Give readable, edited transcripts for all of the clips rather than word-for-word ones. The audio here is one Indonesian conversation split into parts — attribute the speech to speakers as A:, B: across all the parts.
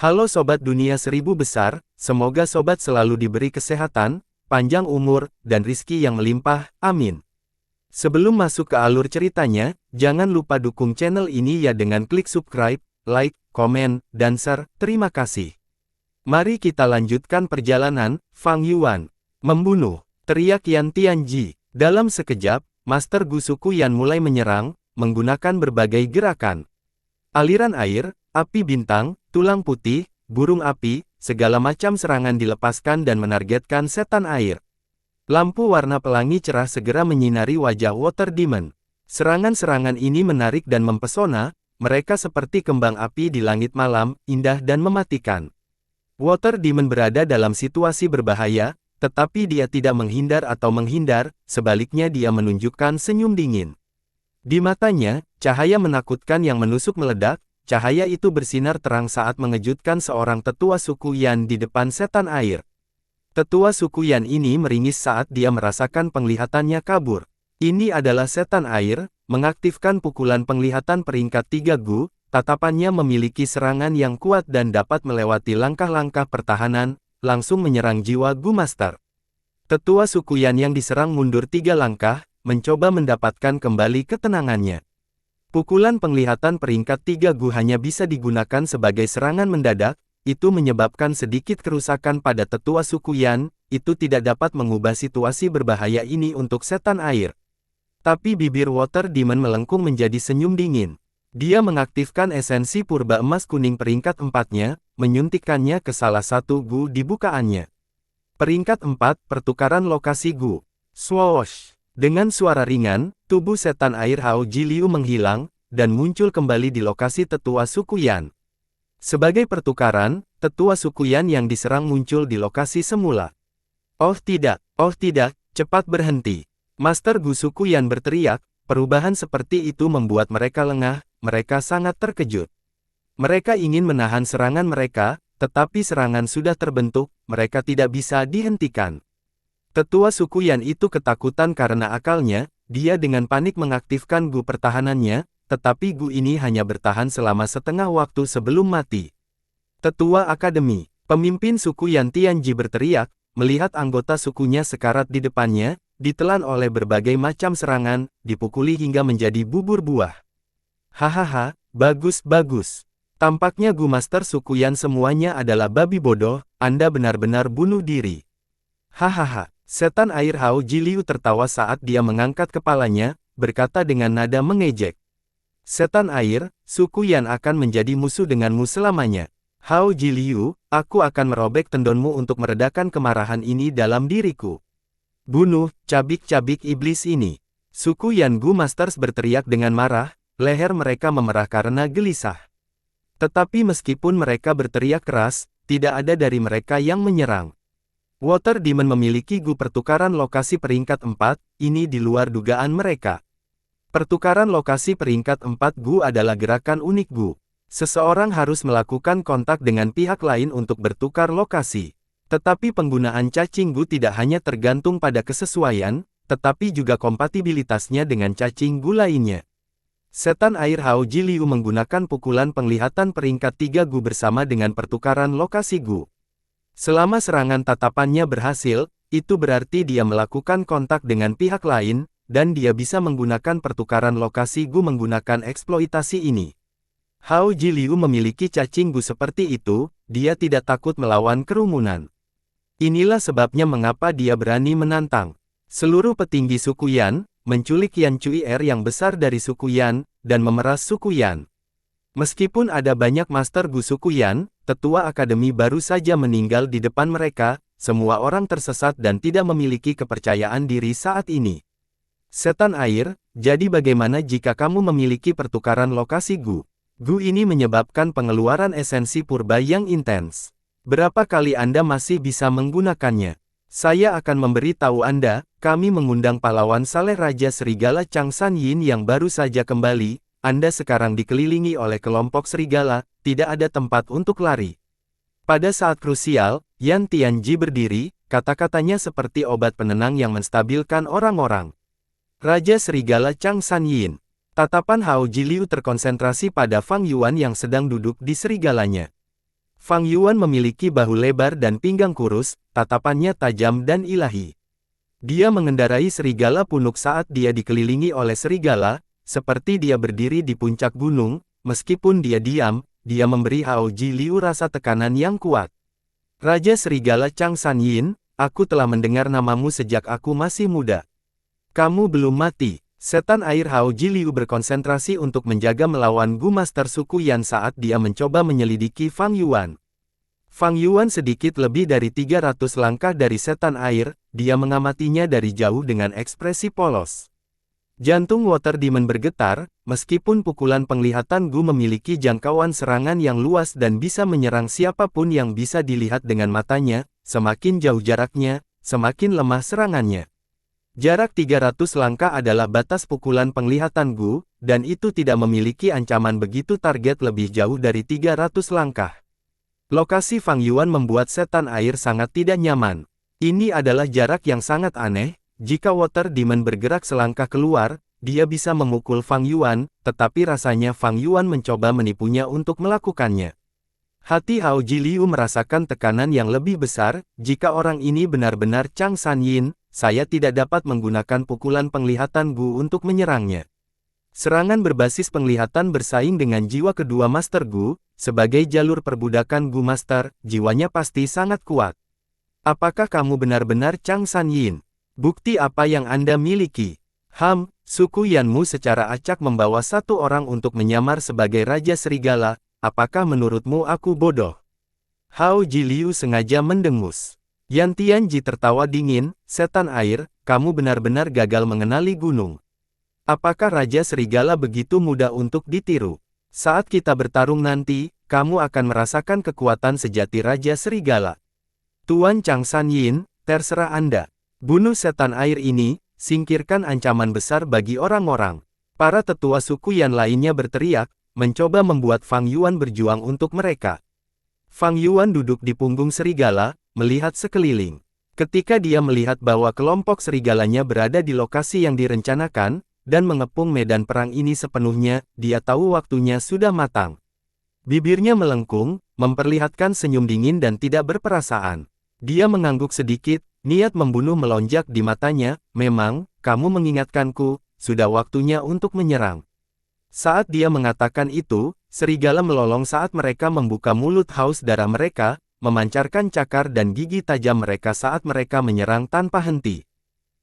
A: Halo Sobat Dunia Seribu Besar, semoga Sobat selalu diberi kesehatan, panjang umur, dan rizki yang melimpah, amin. Sebelum masuk ke alur ceritanya, jangan lupa dukung channel ini ya dengan klik subscribe, like, komen, dan share, terima kasih. Mari kita lanjutkan perjalanan. Fang Yuan membunuh, teriak Yan Tianji. Dalam sekejap, Master Gu suku Yan mulai menyerang, menggunakan berbagai gerakan. Aliran air, api bintang, tulang putih, burung api, segala macam serangan dilepaskan dan menargetkan setan air. Lampu warna pelangi cerah segera menyinari wajah Water Demon. Serangan-serangan ini menarik dan mempesona, mereka seperti kembang api di langit malam, indah dan mematikan. Water Demon berada dalam situasi berbahaya, tetapi dia tidak menghindar atau menghindar, sebaliknya dia menunjukkan senyum dingin. Di matanya, cahaya menakutkan yang menusuk meledak. Cahaya itu bersinar terang saat mengejutkan seorang tetua suku Yan di depan setan air. Tetua suku Yan ini meringis saat dia merasakan penglihatannya kabur. Ini adalah setan air, mengaktifkan pukulan penglihatan peringkat 3 Gu, tatapannya memiliki serangan yang kuat dan dapat melewati langkah-langkah pertahanan, langsung menyerang jiwa Gu Master. Tetua suku Yan yang diserang mundur 3 langkah, mencoba mendapatkan kembali ketenangannya. Pukulan penglihatan peringkat 3 Gu hanya bisa digunakan sebagai serangan mendadak, itu menyebabkan sedikit kerusakan pada tetua suku Yan, itu tidak dapat mengubah situasi berbahaya ini untuk setan air. Tapi bibir Water Demon melengkung menjadi senyum dingin. Dia mengaktifkan esensi purba emas kuning peringkat 4-nya, menyuntikkannya ke salah satu Gu di bukaannya. Peringkat 4, pertukaran lokasi Gu. Swoosh! Dengan suara ringan, tubuh setan air Hao Jiliu menghilang, dan muncul kembali di lokasi tetua suku Yan. Sebagai pertukaran, tetua suku Yan yang diserang muncul di lokasi semula. Oh tidak, cepat berhenti. Master Gu suku Yan berteriak, perubahan seperti itu membuat mereka lengah, mereka sangat terkejut. Mereka ingin menahan serangan mereka, tetapi serangan sudah terbentuk, mereka tidak bisa dihentikan. Tetua suku Yan itu ketakutan karena akalnya, dia dengan panik mengaktifkan Gu pertahanannya, tetapi Gu ini hanya bertahan selama setengah waktu sebelum mati. Tetua Akademi, pemimpin suku Yan Tianji berteriak, melihat anggota sukunya sekarat di depannya, ditelan oleh berbagai macam serangan, dipukuli hingga menjadi bubur buah. Hahaha, bagus. Tampaknya Gu Master suku Yan semuanya adalah babi bodoh, Anda benar-benar bunuh diri. Hahaha. Setan air Hao Jiliu tertawa saat dia mengangkat kepalanya, berkata dengan nada mengejek. Setan air, suku Yan akan menjadi musuh denganmu selamanya. Hao Jiliu, aku akan merobek tendonmu untuk meredakan kemarahan ini dalam diriku. Bunuh, cabik-cabik iblis ini. Suku Yan Gu Masters berteriak dengan marah, leher mereka memerah karena gelisah. Tetapi meskipun mereka berteriak keras, tidak ada dari mereka yang menyerang. Water Demon memiliki Gu pertukaran lokasi peringkat 4, ini di luar dugaan mereka. Pertukaran lokasi peringkat 4 Gu adalah gerakan unik Gu. Seseorang harus melakukan kontak dengan pihak lain untuk bertukar lokasi. Tetapi penggunaan cacing Gu tidak hanya tergantung pada kesesuaian, tetapi juga kompatibilitasnya dengan cacing Gu lainnya. Setan air Hao Jiliu menggunakan pukulan penglihatan peringkat 3 Gu bersama dengan pertukaran lokasi Gu. Selama serangan tatapannya berhasil, itu berarti dia melakukan kontak dengan pihak lain, dan dia bisa menggunakan pertukaran lokasi Gu menggunakan eksploitasi ini. Hao Jiliu memiliki cacing Gu seperti itu, dia tidak takut melawan kerumunan. Inilah sebabnya mengapa dia berani menantang seluruh petinggi suku Yan, menculik Yan Cui yang besar dari suku Yan, dan memeras suku Yan. Meskipun ada banyak Master Gu suku Yan, tetua akademi baru saja meninggal di depan mereka, semua orang tersesat dan tidak memiliki kepercayaan diri saat ini. Setan air, jadi bagaimana jika kamu memiliki pertukaran lokasi Gu? Gu ini menyebabkan pengeluaran esensi purba yang intens. Berapa kali Anda masih bisa menggunakannya? Saya akan memberi tahu Anda, kami mengundang pahlawan saleh Raja Serigala Chang San Yin yang baru saja kembali. Anda sekarang dikelilingi oleh kelompok serigala, tidak ada tempat untuk lari. Pada saat krusial, Yan Tianji berdiri, kata-katanya seperti obat penenang yang menstabilkan orang-orang. Raja Serigala Chang San Yin. Tatapan Hao Jiliu terkonsentrasi pada Fang Yuan yang sedang duduk di serigalanya. Fang Yuan memiliki bahu lebar dan pinggang kurus, tatapannya tajam dan ilahi. Dia mengendarai serigala punuk saat dia dikelilingi oleh serigala, seperti dia berdiri di puncak gunung. Meskipun dia diam, dia memberi Hao Ji Liu rasa tekanan yang kuat. Raja Serigala Chang San Yin, aku telah mendengar namamu sejak aku masih muda. Kamu belum mati. Setan air Hao Ji Liu berkonsentrasi untuk menjaga melawan Gu Master suku Yan saat dia mencoba menyelidiki Fang Yuan. Fang Yuan sedikit lebih dari 300 langkah dari setan air, dia mengamatinya dari jauh dengan ekspresi polos. Jantung Water Demon bergetar, meskipun pukulan penglihatan Gu memiliki jangkauan serangan yang luas dan bisa menyerang siapapun yang bisa dilihat dengan matanya, semakin jauh jaraknya, semakin lemah serangannya. Jarak 300 langkah adalah batas pukulan penglihatan Gu, dan itu tidak memiliki ancaman begitu target lebih jauh dari 300 langkah. Lokasi Fang Yuan membuat setan air sangat tidak nyaman. Ini adalah jarak yang sangat aneh. Jika Water Demon bergerak selangkah keluar, dia bisa memukul Fang Yuan, tetapi rasanya Fang Yuan mencoba menipunya untuk melakukannya. Hati Hao Ji Liu merasakan tekanan yang lebih besar. Jika orang ini benar-benar Chang San Yin, saya tidak dapat menggunakan pukulan penglihatan Gu untuk menyerangnya. Serangan berbasis penglihatan bersaing dengan jiwa kedua Master Gu, sebagai jalur perbudakan Gu Master, jiwanya pasti sangat kuat. Apakah kamu benar-benar Chang San Yin? Bukti apa yang Anda miliki? Suku Yanmu secara acak membawa satu orang untuk menyamar sebagai Raja Serigala, apakah menurutmu aku bodoh? Hao Ji Liu sengaja mendengus. Yan Tianji tertawa dingin, setan air, kamu benar-benar gagal mengenali gunung. Apakah Raja Serigala begitu mudah untuk ditiru? Saat kita bertarung nanti, kamu akan merasakan kekuatan sejati Raja Serigala. Tuan Chang San Yin, terserah Anda. Bunuh setan air ini, singkirkan ancaman besar bagi orang-orang. Para tetua suku Yan lainnya berteriak, mencoba membuat Fang Yuan berjuang untuk mereka. Fang Yuan duduk di punggung serigala, melihat sekeliling. Ketika dia melihat bahwa kelompok serigalanya berada di lokasi yang direncanakan, dan mengepung medan perang ini sepenuhnya, dia tahu waktunya sudah matang. Bibirnya melengkung, memperlihatkan senyum dingin dan tidak berperasaan. Dia mengangguk sedikit, niat membunuh melonjak di matanya. Memang, kamu mengingatkanku, sudah waktunya untuk menyerang. Saat dia mengatakan itu, serigala melolong saat mereka membuka mulut haus darah mereka, memancarkan cakar dan gigi tajam mereka saat mereka menyerang tanpa henti.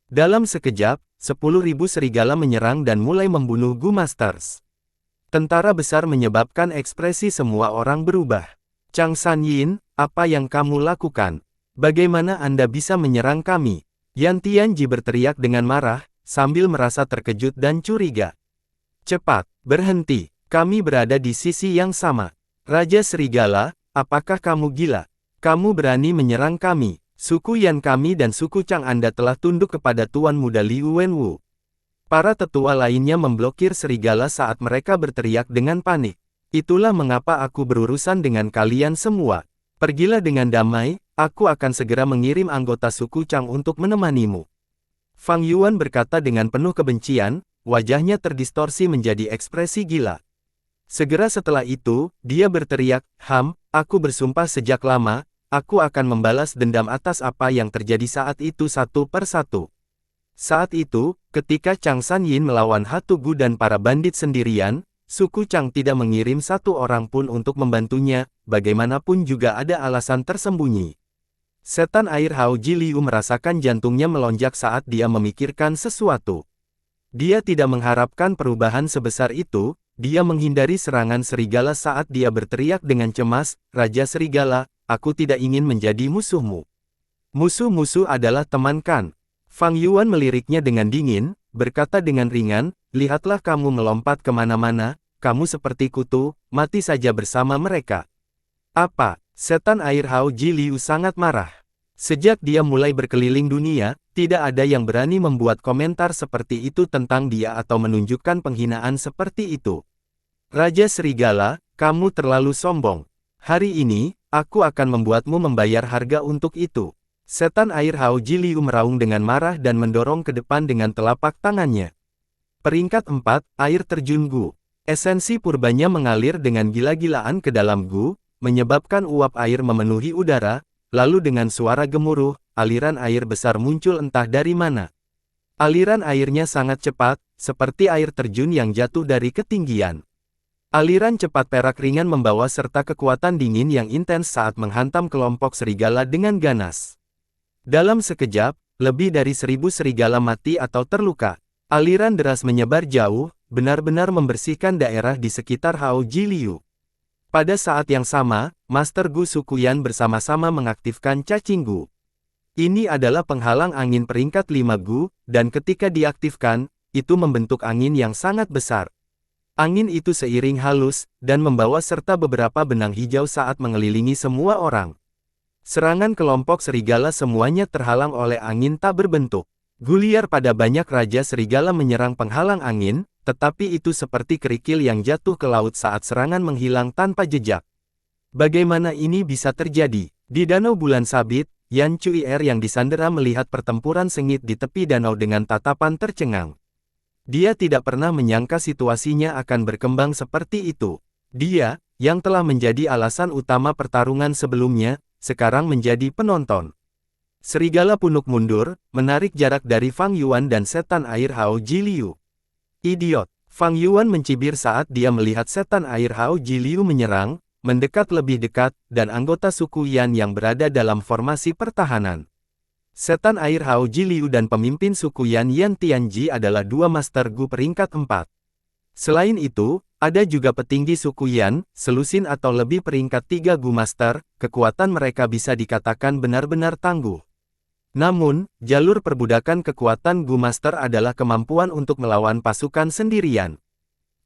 A: Dalam sekejap, 10.000 serigala menyerang dan mulai membunuh Gu Masters. Tentara besar menyebabkan ekspresi semua orang berubah. Chang San Yin, apa yang kamu lakukan? Bagaimana Anda bisa menyerang kami? Yan Tianji berteriak dengan marah, sambil merasa terkejut dan curiga. Cepat, berhenti, kami berada di sisi yang sama. Raja Serigala, apakah kamu gila? Kamu berani menyerang kami? Suku Yan kami dan suku Chang Anda telah tunduk kepada Tuan Muda Liu Wenwu. Para tetua lainnya memblokir serigala saat mereka berteriak dengan panik. Itulah mengapa aku berurusan dengan kalian semua. Pergilah dengan damai. Aku akan segera mengirim anggota suku Chang untuk menemanimu. Fang Yuan berkata dengan penuh kebencian, wajahnya terdistorsi menjadi ekspresi gila. Segera setelah itu, dia berteriak, aku bersumpah sejak lama, aku akan membalas dendam atas apa yang terjadi saat itu satu persatu. Saat itu, ketika Chang San Yin melawan Hatu Gu dan para bandit sendirian, suku Chang tidak mengirim satu orang pun untuk membantunya, bagaimanapun juga ada alasan tersembunyi. Setan air Hao Ji Liu merasakan jantungnya melonjak saat dia memikirkan sesuatu. Dia tidak mengharapkan perubahan sebesar itu, dia menghindari serangan serigala saat dia berteriak dengan cemas, Raja Serigala, aku tidak ingin menjadi musuhmu. Musuh-musuh adalah teman kan? Fang Yuan meliriknya dengan dingin, berkata dengan ringan, lihatlah kamu melompat kemana-mana, kamu seperti kutu, mati saja bersama mereka. Apa? Setan air Hao Ji Liu sangat marah. Sejak dia mulai berkeliling dunia, tidak ada yang berani membuat komentar seperti itu tentang dia atau menunjukkan penghinaan seperti itu. Raja Serigala, kamu terlalu sombong. Hari ini, aku akan membuatmu membayar harga untuk itu. Setan air Hao Ji Liu meraung dengan marah dan mendorong ke depan dengan telapak tangannya. Peringkat 4, Air Terjun Gu. Esensi purbanya mengalir dengan gila-gilaan ke dalam Gu. menyebabkan uap air memenuhi udara, lalu dengan suara gemuruh, aliran air besar muncul entah dari mana. Aliran airnya sangat cepat, seperti air terjun yang jatuh dari ketinggian. Aliran cepat perak ringan membawa serta kekuatan dingin yang intens saat menghantam kelompok serigala dengan ganas. Dalam sekejap, lebih dari 1000 serigala mati atau terluka. Aliran deras menyebar jauh, benar-benar membersihkan daerah di sekitar Hao Jiliu. Pada saat yang sama, Master Gu Sukuyan bersama-sama mengaktifkan cacing Gu. Ini adalah penghalang angin peringkat 5 Gu, dan ketika diaktifkan, itu membentuk angin yang sangat besar. Angin itu seiring halus, dan membawa serta beberapa benang hijau saat mengelilingi semua orang. Serangan kelompok serigala semuanya terhalang oleh angin tak berbentuk. Guliar pada banyak raja serigala menyerang penghalang angin, tetapi itu seperti kerikil yang jatuh ke laut saat serangan menghilang tanpa jejak. Bagaimana ini bisa terjadi? Di Danau Bulan Sabit, Yan Cuier yang disandera melihat pertempuran sengit di tepi danau dengan tatapan tercengang. Dia tidak pernah menyangka situasinya akan berkembang seperti itu. Dia, yang telah menjadi alasan utama pertarungan sebelumnya, sekarang menjadi penonton. Serigala punuk mundur, menarik jarak dari Fang Yuan dan setan air Hao Jiliu. Idiot! Fang Yuan mencibir saat dia melihat setan air Hao Jiliu menyerang, mendekat lebih dekat, dan anggota suku Yan yang berada dalam formasi pertahanan. Setan air Hao Jiliu dan pemimpin suku Yan Tianji adalah dua Master Gu peringkat 4. Selain itu, ada juga petinggi suku Yan, selusin atau lebih peringkat 3 Gu Master, kekuatan mereka bisa dikatakan benar-benar tangguh. Namun, jalur perbudakan kekuatan Gu Master adalah kemampuan untuk melawan pasukan sendirian.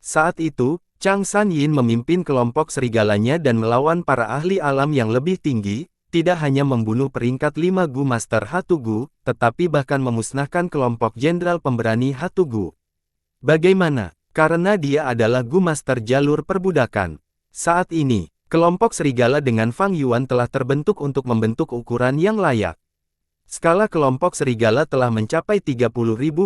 A: Saat itu, Chang San Yin memimpin kelompok serigalanya dan melawan para ahli alam yang lebih tinggi, tidak hanya membunuh peringkat 5 Gu Master Hatugu, tetapi bahkan memusnahkan kelompok jenderal pemberani Hatugu. Bagaimana? Karena dia adalah Gu Master jalur perbudakan. Saat ini, kelompok serigala dengan Fang Yuan telah terbentuk untuk membentuk ukuran yang layak. Skala kelompok serigala telah mencapai 30.000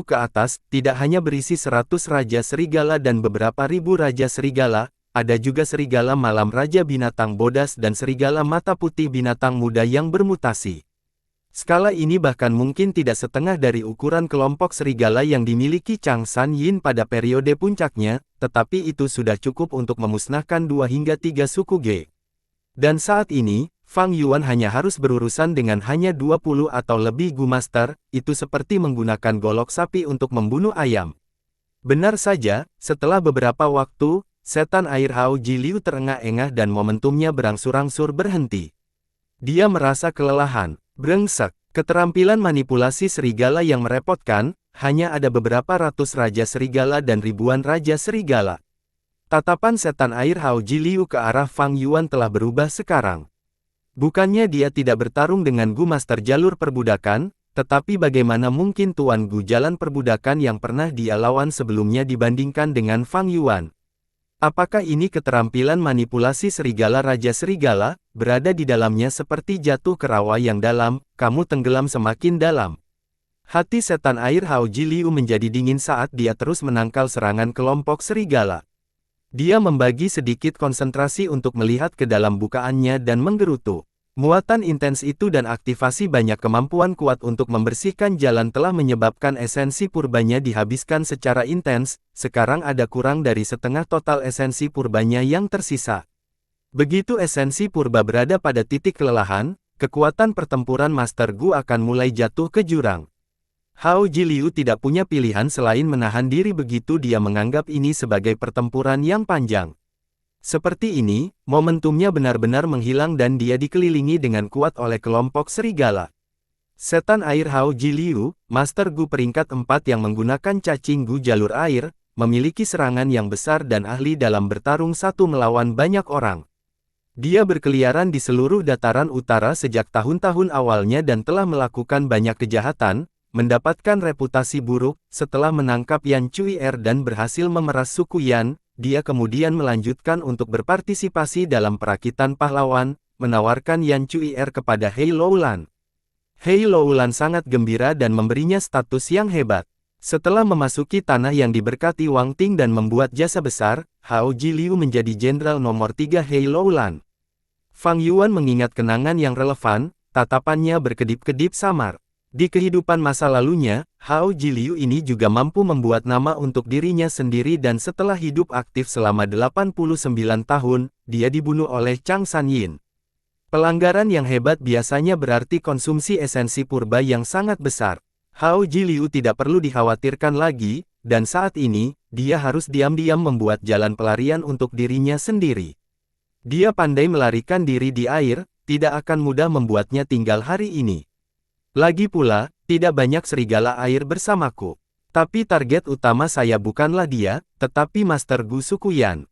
A: ke atas, tidak hanya berisi 100 raja serigala dan beberapa ribu raja serigala, ada juga serigala malam raja binatang bodas dan serigala mata putih binatang muda yang bermutasi. Skala ini bahkan mungkin tidak setengah dari ukuran kelompok serigala yang dimiliki Chang San Yin pada periode puncaknya, tetapi itu sudah cukup untuk memusnahkan 2 hingga 3 suku G. Dan saat ini, Fang Yuan hanya harus berurusan dengan hanya 20 atau lebih Gu Master, itu seperti menggunakan golok sapi untuk membunuh ayam. Benar saja, setelah beberapa waktu, setan air Hao Jiliu terengah-engah dan momentumnya berangsur-angsur berhenti. Dia merasa kelelahan. Brengsek, keterampilan manipulasi serigala yang merepotkan, hanya ada beberapa ratus raja serigala dan ribuan raja serigala. Tatapan setan air Hao Jiliu ke arah Fang Yuan telah berubah sekarang. Bukannya dia tidak bertarung dengan Gu Master jalur perbudakan, tetapi bagaimana mungkin Tuan Gu jalan perbudakan yang pernah dia lawan sebelumnya dibandingkan dengan Fang Yuan? Apakah ini keterampilan manipulasi serigala Raja Serigala, berada di dalamnya seperti jatuh ke rawa yang dalam, kamu tenggelam semakin dalam. Hati setan air Hao Jiliu menjadi dingin saat dia terus menangkal serangan kelompok serigala. Dia membagi sedikit konsentrasi untuk melihat ke dalam bukaannya dan menggerutu. Muatan intens itu dan aktivasi banyak kemampuan kuat untuk membersihkan jalan telah menyebabkan esensi purbanya dihabiskan secara intens, sekarang ada kurang dari setengah total esensi purbanya yang tersisa. Begitu esensi purba berada pada titik kelelahan, kekuatan pertempuran Master Gu akan mulai jatuh ke jurang. Hao Jiliu tidak punya pilihan selain menahan diri begitu dia menganggap ini sebagai pertempuran yang panjang. Seperti ini, momentumnya benar-benar menghilang dan dia dikelilingi dengan kuat oleh kelompok serigala. Setan air Hao Jiliu, Master Gu peringkat 4 yang menggunakan cacing Gu jalur air, memiliki serangan yang besar dan ahli dalam bertarung satu melawan banyak orang. Dia berkeliaran di seluruh dataran utara sejak tahun-tahun awalnya dan telah melakukan banyak kejahatan, mendapatkan reputasi buruk. Setelah menangkap Yan Cuier dan berhasil memeras suku Yan, dia kemudian melanjutkan untuk berpartisipasi dalam perakitan pahlawan, menawarkan Yan Cuier kepada Hei Loulan. Hei Loulan sangat gembira dan memberinya status yang hebat. Setelah memasuki tanah yang diberkati Wang Ting dan membuat jasa besar, Hao Jiliu menjadi jenderal nomor 3 Hei Loulan. Fang Yuan mengingat kenangan yang relevan, tatapannya berkedip-kedip samar. Di kehidupan masa lalunya, Hao Jiliu ini juga mampu membuat nama untuk dirinya sendiri dan setelah hidup aktif selama 89 tahun, dia dibunuh oleh Chang Sanyin. Pelanggaran yang hebat biasanya berarti konsumsi esensi purba yang sangat besar. Hao Jiliu tidak perlu dikhawatirkan lagi, dan saat ini, dia harus diam-diam membuat jalan pelarian untuk dirinya sendiri. Dia pandai melarikan diri di air, tidak akan mudah membuatnya tinggal hari ini. Lagi pula, tidak banyak serigala air bersamaku. Tapi target utama saya bukanlah dia, tetapi Master Gu suku Yan.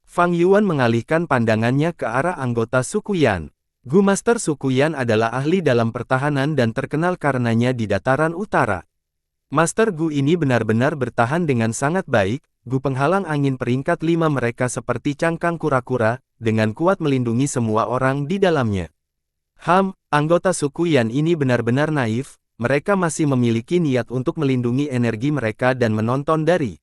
A: Fang Yuan mengalihkan pandangannya ke arah anggota suku Yan. Gu Master suku Yan adalah ahli dalam pertahanan dan terkenal karenanya di dataran utara. Master Gu ini benar-benar bertahan dengan sangat baik. Gu penghalang angin peringkat 5 mereka seperti cangkang kura-kura, dengan kuat melindungi semua orang di dalamnya. Anggota suku Yan ini benar-benar naif, mereka masih memiliki niat untuk melindungi energi mereka dan menonton dari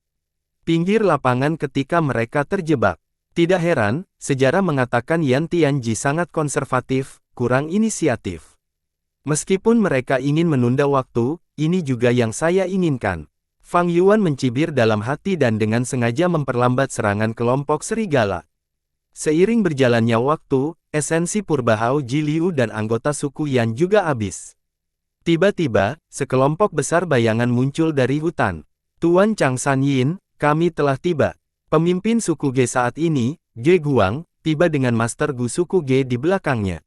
A: pinggir lapangan ketika mereka terjebak. Tidak heran, sejarah mengatakan Yan Tianji sangat konservatif, kurang inisiatif. Meskipun mereka ingin menunda waktu, ini juga yang saya inginkan. Fang Yuan mencibir dalam hati dan dengan sengaja memperlambat serangan kelompok serigala. Seiring berjalannya waktu, esensi purba Hao Jiliu dan anggota suku Yan juga habis. Tiba-tiba, sekelompok besar bayangan muncul dari hutan. Tuan Chang Sanyin, kami telah tiba. Pemimpin suku Ge saat ini, Ge Guang, tiba dengan Master Gu suku Ge di belakangnya.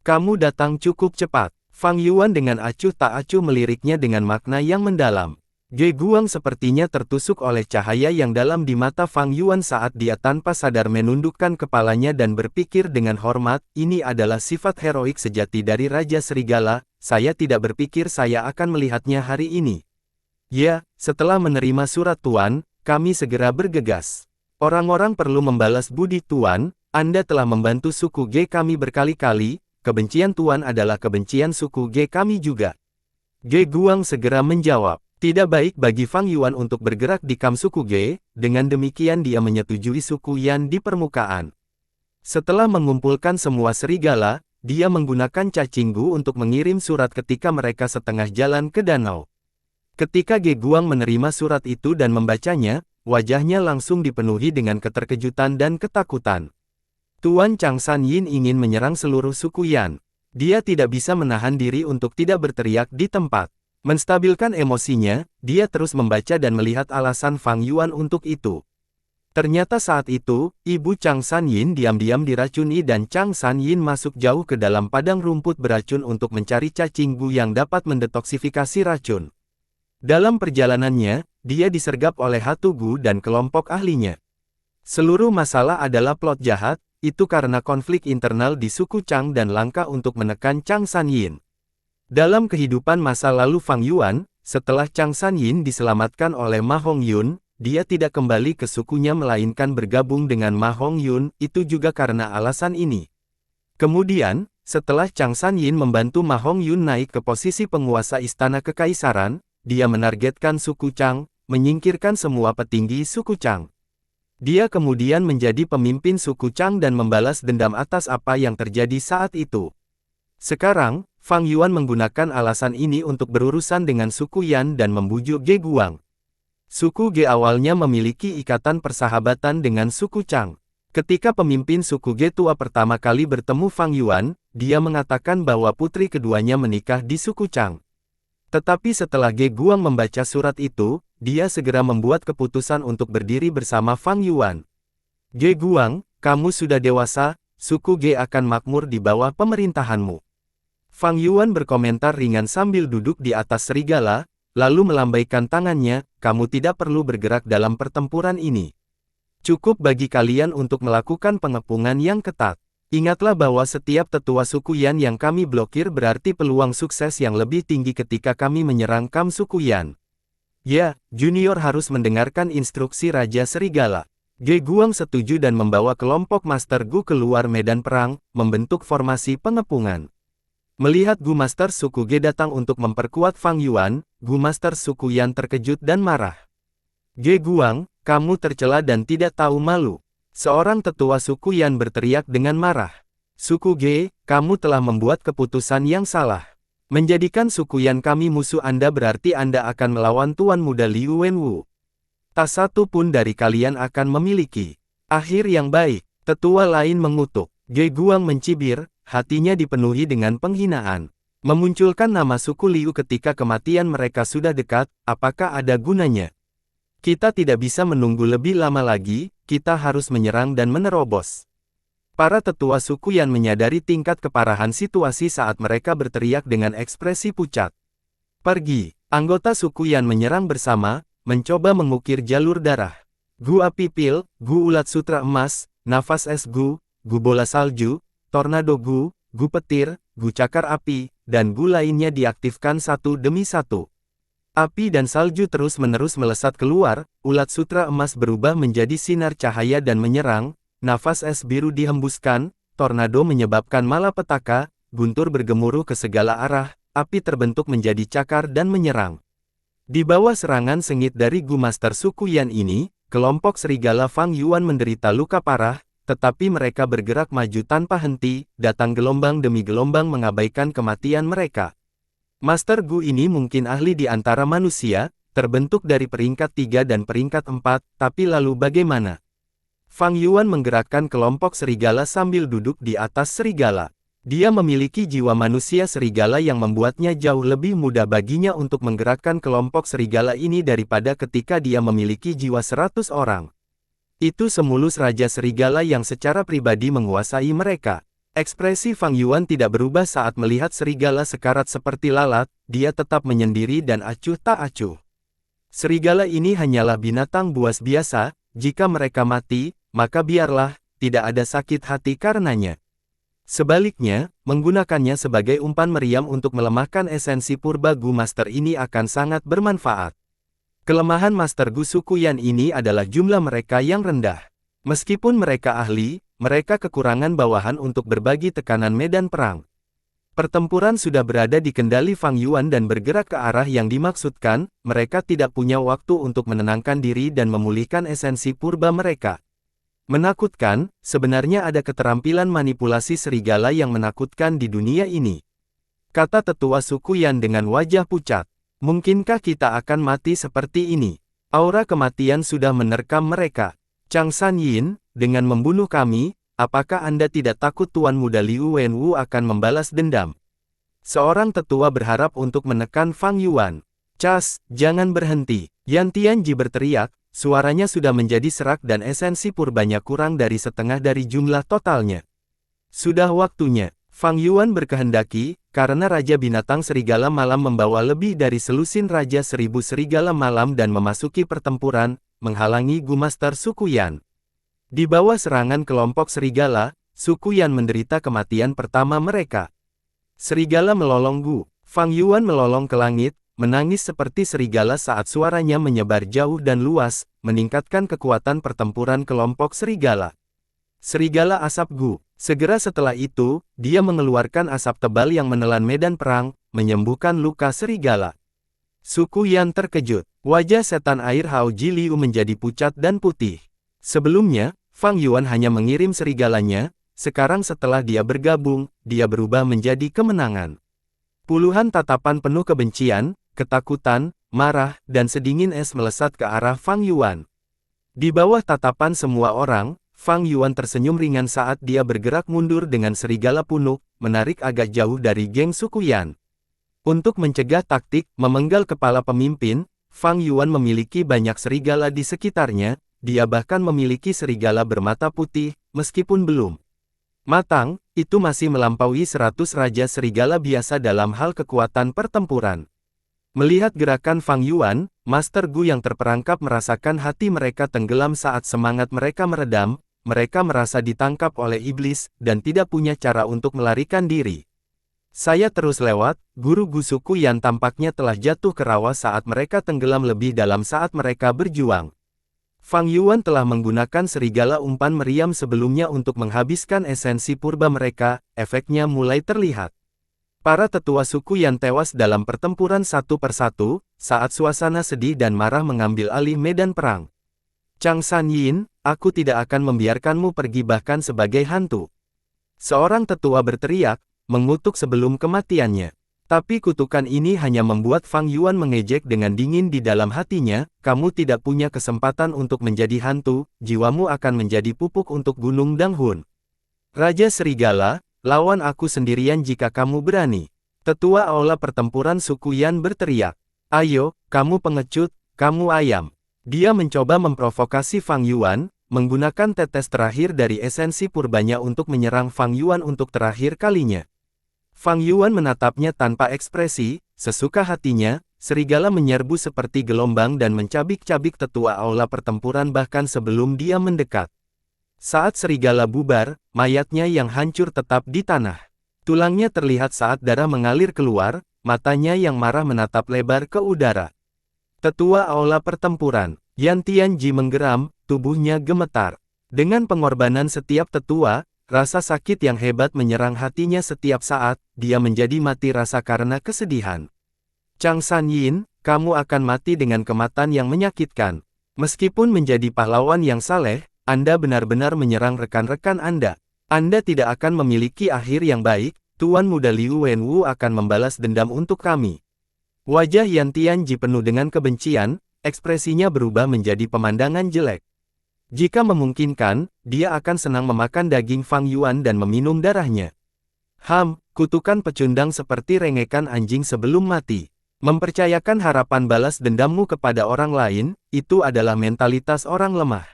A: Kamu datang cukup cepat. Fang Yuan dengan acuh tak acuh meliriknya dengan makna yang mendalam. Ge Guang sepertinya tertusuk oleh cahaya yang dalam di mata Fang Yuan saat dia tanpa sadar menundukkan kepalanya dan berpikir dengan hormat, ini adalah sifat heroik sejati dari Raja Serigala, saya tidak berpikir saya akan melihatnya hari ini. Ya, setelah menerima surat Tuan, kami segera bergegas. Orang-orang perlu membalas budi Tuan, Anda telah membantu suku Ge kami berkali-kali, kebencian Tuan adalah kebencian suku Ge kami juga. Ge Guang segera menjawab. Tidak baik bagi Fang Yuan untuk bergerak di kamp suku Ge, dengan demikian dia menyetujui suku Yan di permukaan. Setelah mengumpulkan semua serigala, dia menggunakan cacing Gu untuk mengirim surat ketika mereka setengah jalan ke danau. Ketika Ge Guang menerima surat itu dan membacanya, wajahnya langsung dipenuhi dengan keterkejutan dan ketakutan. Tuan Chang Sanyin ingin menyerang seluruh suku Yan. Dia tidak bisa menahan diri untuk tidak berteriak di tempat. Menstabilkan emosinya, dia terus membaca dan melihat alasan Fang Yuan untuk itu. Ternyata saat itu, Ibu Chang Sanyin diam-diam diracuni dan Chang Sanyin masuk jauh ke dalam padang rumput beracun untuk mencari cacing Gu yang dapat mendetoksifikasi racun. Dalam perjalanannya, dia disergap oleh Hatu Gu dan kelompok ahlinya. Seluruh masalah adalah plot jahat, itu karena konflik internal di suku Chang dan langkah untuk menekan Chang Sanyin. Dalam kehidupan masa lalu Fang Yuan, setelah Chang Sanyin diselamatkan oleh Ma Hongyun, dia tidak kembali ke sukunya melainkan bergabung dengan Ma Hongyun, itu juga karena alasan ini. Kemudian, setelah Chang Sanyin membantu Ma Hongyun naik ke posisi penguasa istana kekaisaran, dia menargetkan suku Chang, menyingkirkan semua petinggi suku Chang. Dia kemudian menjadi pemimpin suku Chang dan membalas dendam atas apa yang terjadi saat itu. Sekarang, Fang Yuan menggunakan alasan ini untuk berurusan dengan suku Yan dan membujuk Ge Guang. Suku Ge awalnya memiliki ikatan persahabatan dengan suku Chang. Ketika pemimpin suku Ge tua pertama kali bertemu Fang Yuan, dia mengatakan bahwa putri keduanya menikah di suku Chang. Tetapi setelah Ge Guang membaca surat itu, dia segera membuat keputusan untuk berdiri bersama Fang Yuan. Ge Guang, kamu sudah dewasa, suku Ge akan makmur di bawah pemerintahanmu. Fang Yuan berkomentar ringan sambil duduk di atas serigala, lalu melambaikan tangannya, kamu tidak perlu bergerak dalam pertempuran ini. Cukup bagi kalian untuk melakukan pengepungan yang ketat. Ingatlah bahwa setiap tetua suku Yan yang kami blokir berarti peluang sukses yang lebih tinggi ketika kami menyerang kamp suku Yan. Ya, junior harus mendengarkan instruksi Raja Serigala. Ge Guang setuju dan membawa kelompok Master Gu keluar medan perang, membentuk formasi pengepungan. Melihat Gu Master suku Ge datang untuk memperkuat Fang Yuan, Gu Master suku Yan terkejut dan marah. Ge Guang, kamu tercela dan tidak tahu malu. Seorang tetua suku Yan berteriak dengan marah. Suku Ge, kamu telah membuat keputusan yang salah. Menjadikan suku Yan kami musuh Anda berarti Anda akan melawan Tuan Muda Liu Wenwu. Tak satu pun dari kalian akan memiliki akhir yang baik. Tetua lain mengutuk. Ge Guang mencibir, hatinya dipenuhi dengan penghinaan. Memunculkan nama suku Liu ketika kematian mereka sudah dekat, apakah ada gunanya? Kita tidak bisa menunggu lebih lama lagi, kita harus menyerang dan menerobos. Para tetua suku Yan menyadari tingkat keparahan situasi saat mereka berteriak dengan ekspresi pucat. Pergi, anggota suku Yan menyerang bersama, mencoba mengukir jalur darah. Gu api pil, Gu ulat sutra emas, nafas es Gu bola salju, tornado Gu petir, Gu cakar api, dan Gu lainnya diaktifkan satu demi satu. Api dan salju terus-menerus melesat keluar, ulat sutra emas berubah menjadi sinar cahaya dan menyerang. Nafas es biru dihembuskan, tornado menyebabkan malapetaka, guntur bergemuruh ke segala arah, api terbentuk menjadi cakar dan menyerang. Di bawah serangan sengit dari Gu Master suku Yan ini, kelompok serigala Fang Yuan menderita luka parah, tetapi mereka bergerak maju tanpa henti, datang gelombang demi gelombang mengabaikan kematian mereka. Master Gu ini mungkin ahli di antara manusia, terbentuk dari peringkat 3 dan peringkat 4, tapi lalu bagaimana? Fang Yuan menggerakkan kelompok serigala sambil duduk di atas serigala. Dia memiliki jiwa manusia serigala yang membuatnya jauh lebih mudah baginya untuk menggerakkan kelompok serigala ini daripada ketika dia memiliki jiwa 100 orang. Itu semulus Raja Serigala yang secara pribadi menguasai mereka. Ekspresi Fang Yuan tidak berubah saat melihat serigala sekarat seperti lalat, dia tetap menyendiri dan acuh tak acuh. Serigala ini hanyalah binatang buas biasa, jika mereka mati, maka biarlah, tidak ada sakit hati karenanya. Sebaliknya, menggunakannya sebagai umpan meriam untuk melemahkan esensi purba Gu Master ini akan sangat bermanfaat. Kelemahan Master Gu suku Yan ini adalah jumlah mereka yang rendah. Meskipun mereka ahli, mereka kekurangan bawahan untuk berbagi tekanan medan perang. Pertempuran sudah berada di kendali Fang Yuan dan bergerak ke arah yang dimaksudkan, mereka tidak punya waktu untuk menenangkan diri dan memulihkan esensi purba mereka. Menakutkan, sebenarnya ada keterampilan manipulasi serigala yang menakutkan di dunia ini. Kata tetua suku Yan dengan wajah pucat. Mungkinkah kita akan mati seperti ini? Aura kematian sudah menerkam mereka. Chang San Yin, dengan membunuh kami, apakah Anda tidak takut Tuan Muda Liu Wenwu akan membalas dendam? Seorang tetua berharap untuk menekan Fang Yuan. Cas, jangan berhenti. Yan Tianji berteriak. Suaranya sudah menjadi serak dan esensi purbanya kurang dari setengah dari jumlah totalnya. Sudah waktunya, Fang Yuan berkehendaki, karena Raja Binatang Serigala Malam membawa lebih dari selusin Raja 1000 Serigala Malam dan memasuki pertempuran, menghalangi Gu Master suku Yan. Di bawah serangan kelompok serigala, suku Yan menderita kematian pertama mereka. Serigala melolong Gu. Fang Yuan melolong ke langit, menangis seperti serigala saat suaranya menyebar jauh dan luas, meningkatkan kekuatan pertempuran kelompok serigala. Serigala asap Gu. Segera setelah itu, dia mengeluarkan asap tebal yang menelan medan perang, menyembuhkan luka serigala. Suku Yan terkejut. Wajah setan air Hao Ji Liu menjadi pucat dan putih. Sebelumnya, Fang Yuan hanya mengirim serigalanya, sekarang setelah dia bergabung, dia berubah menjadi kemenangan. Puluhan tatapan penuh kebencian, ketakutan, marah, dan sedingin es melesat ke arah Fang Yuan. Di bawah tatapan semua orang, Fang Yuan tersenyum ringan saat dia bergerak mundur dengan serigala punuk, menarik agak jauh dari geng suku Yan. Untuk mencegah taktik memenggal kepala pemimpin, Fang Yuan memiliki banyak serigala di sekitarnya, dia bahkan memiliki serigala bermata putih, meskipun belum matang, itu masih melampaui 100 Raja Serigala biasa dalam hal kekuatan pertempuran. Melihat gerakan Fang Yuan, Master Gu yang terperangkap merasakan hati mereka tenggelam saat semangat mereka meredam, mereka merasa ditangkap oleh iblis, dan tidak punya cara untuk melarikan diri. Saya terus lewat, guru Gu suku Yan tampaknya telah jatuh ke rawa saat mereka tenggelam lebih dalam saat mereka berjuang. Fang Yuan telah menggunakan serigala umpan meriam sebelumnya untuk menghabiskan esensi purba mereka, efeknya mulai terlihat. Para tetua suku Yan tewas dalam pertempuran satu persatu, saat suasana sedih dan marah mengambil alih medan perang. Chang San Yin, aku tidak akan membiarkanmu pergi bahkan sebagai hantu. Seorang tetua berteriak, mengutuk sebelum kematiannya. Tapi kutukan ini hanya membuat Fang Yuan mengejek dengan dingin di dalam hatinya, kamu tidak punya kesempatan untuk menjadi hantu, jiwamu akan menjadi pupuk untuk Gunung Danghun. Raja Serigala, lawan aku sendirian jika kamu berani. Tetua Aula Pertempuran suku Yan berteriak. Ayo, kamu pengecut, kamu ayam. Dia mencoba memprovokasi Fang Yuan, menggunakan tetes terakhir dari esensi purbanya untuk menyerang Fang Yuan untuk terakhir kalinya. Fang Yuan menatapnya tanpa ekspresi, sesuka hatinya, serigala menyerbu seperti gelombang dan mencabik-cabik tetua Aula Pertempuran bahkan sebelum dia mendekat. Saat serigala bubar, mayatnya yang hancur tetap di tanah. Tulangnya terlihat saat darah mengalir keluar, matanya yang marah menatap lebar ke udara. Tetua Aula Pertempuran, Yan Tianji menggeram, tubuhnya gemetar. Dengan pengorbanan setiap tetua, rasa sakit yang hebat menyerang hatinya setiap saat, dia menjadi mati rasa karena kesedihan. Chang Sanyin, kamu akan mati dengan kematian yang menyakitkan. Meskipun menjadi pahlawan yang saleh, Anda benar-benar menyerang rekan-rekan Anda. Anda tidak akan memiliki akhir yang baik, Tuan Muda Liu Wenwu akan membalas dendam untuk kami. Wajah Yan Tianji penuh dengan kebencian, ekspresinya berubah menjadi pemandangan jelek. Jika memungkinkan, dia akan senang memakan daging Fang Yuan dan meminum darahnya. Kutukan pecundang seperti rengekan anjing sebelum mati. Mempercayakan harapan balas dendammu kepada orang lain, itu adalah mentalitas orang lemah.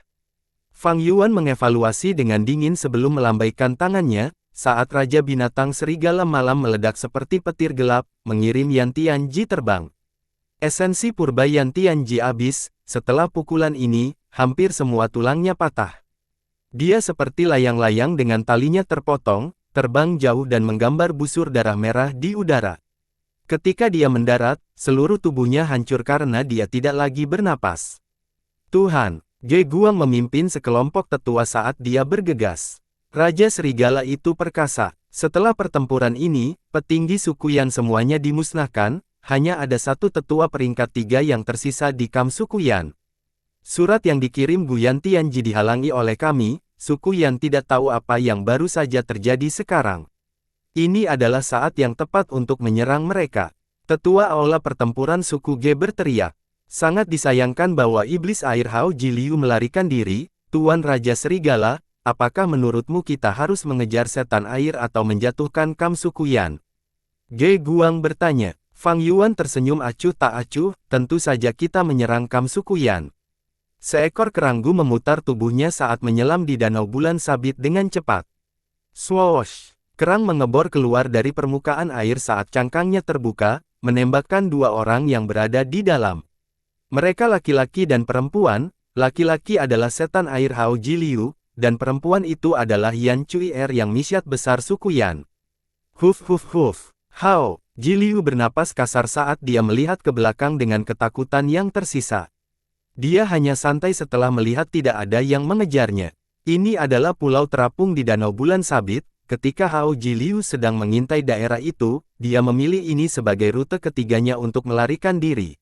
A: Fang Yuan mengevaluasi dengan dingin sebelum melambaikan tangannya, saat Raja Binatang Serigala Malam meledak seperti petir gelap, mengirim Yan Tianji terbang. Esensi purba Yan Tianji habis, setelah pukulan ini, hampir semua tulangnya patah. Dia seperti layang-layang dengan talinya terpotong, terbang jauh dan menggambar busur darah merah di udara. Ketika dia mendarat, seluruh tubuhnya hancur karena dia tidak lagi bernapas. Tuhan, Ge Guang memimpin sekelompok tetua saat dia bergegas. Raja Serigala itu perkasa. Setelah pertempuran ini, petinggi suku Yan semuanya dimusnahkan, hanya ada satu tetua peringkat 3 yang tersisa di kamp suku Yan. Surat yang dikirim Gu Yan Tianji dihalangi oleh kami, suku Yan tidak tahu apa yang baru saja terjadi sekarang. Ini adalah saat yang tepat untuk menyerang mereka. Tetua Aula Pertempuran suku Ge berteriak. Sangat disayangkan bahwa iblis air Hao Ji Liu melarikan diri, Tuan Raja Serigala, apakah menurutmu kita harus mengejar setan air atau menjatuhkan kamp suku Yan? Ge Guang bertanya. Fang Yuan tersenyum acuh tak acuh, tentu saja kita menyerang kamp suku Yan. Seekor keranggu memutar tubuhnya saat menyelam di danau bulan sabit dengan cepat. Swoosh! Kerang mengebor keluar dari permukaan air saat cangkangnya terbuka, menembakkan 2 orang yang berada di dalam. Mereka laki-laki dan perempuan, laki-laki adalah setan air Hao Ji Liu, dan perempuan itu adalah Yan Cui Er yang misyat besar suku Yan. Huf huf huf. Hao Ji Liu bernapas kasar saat dia melihat ke belakang dengan ketakutan yang tersisa. Dia hanya santai setelah melihat tidak ada yang mengejarnya. Ini adalah pulau terapung di Danau Bulan Sabit. Ketika Hao Ji Liu sedang mengintai daerah itu, dia memilih ini sebagai rute ketiganya untuk melarikan diri.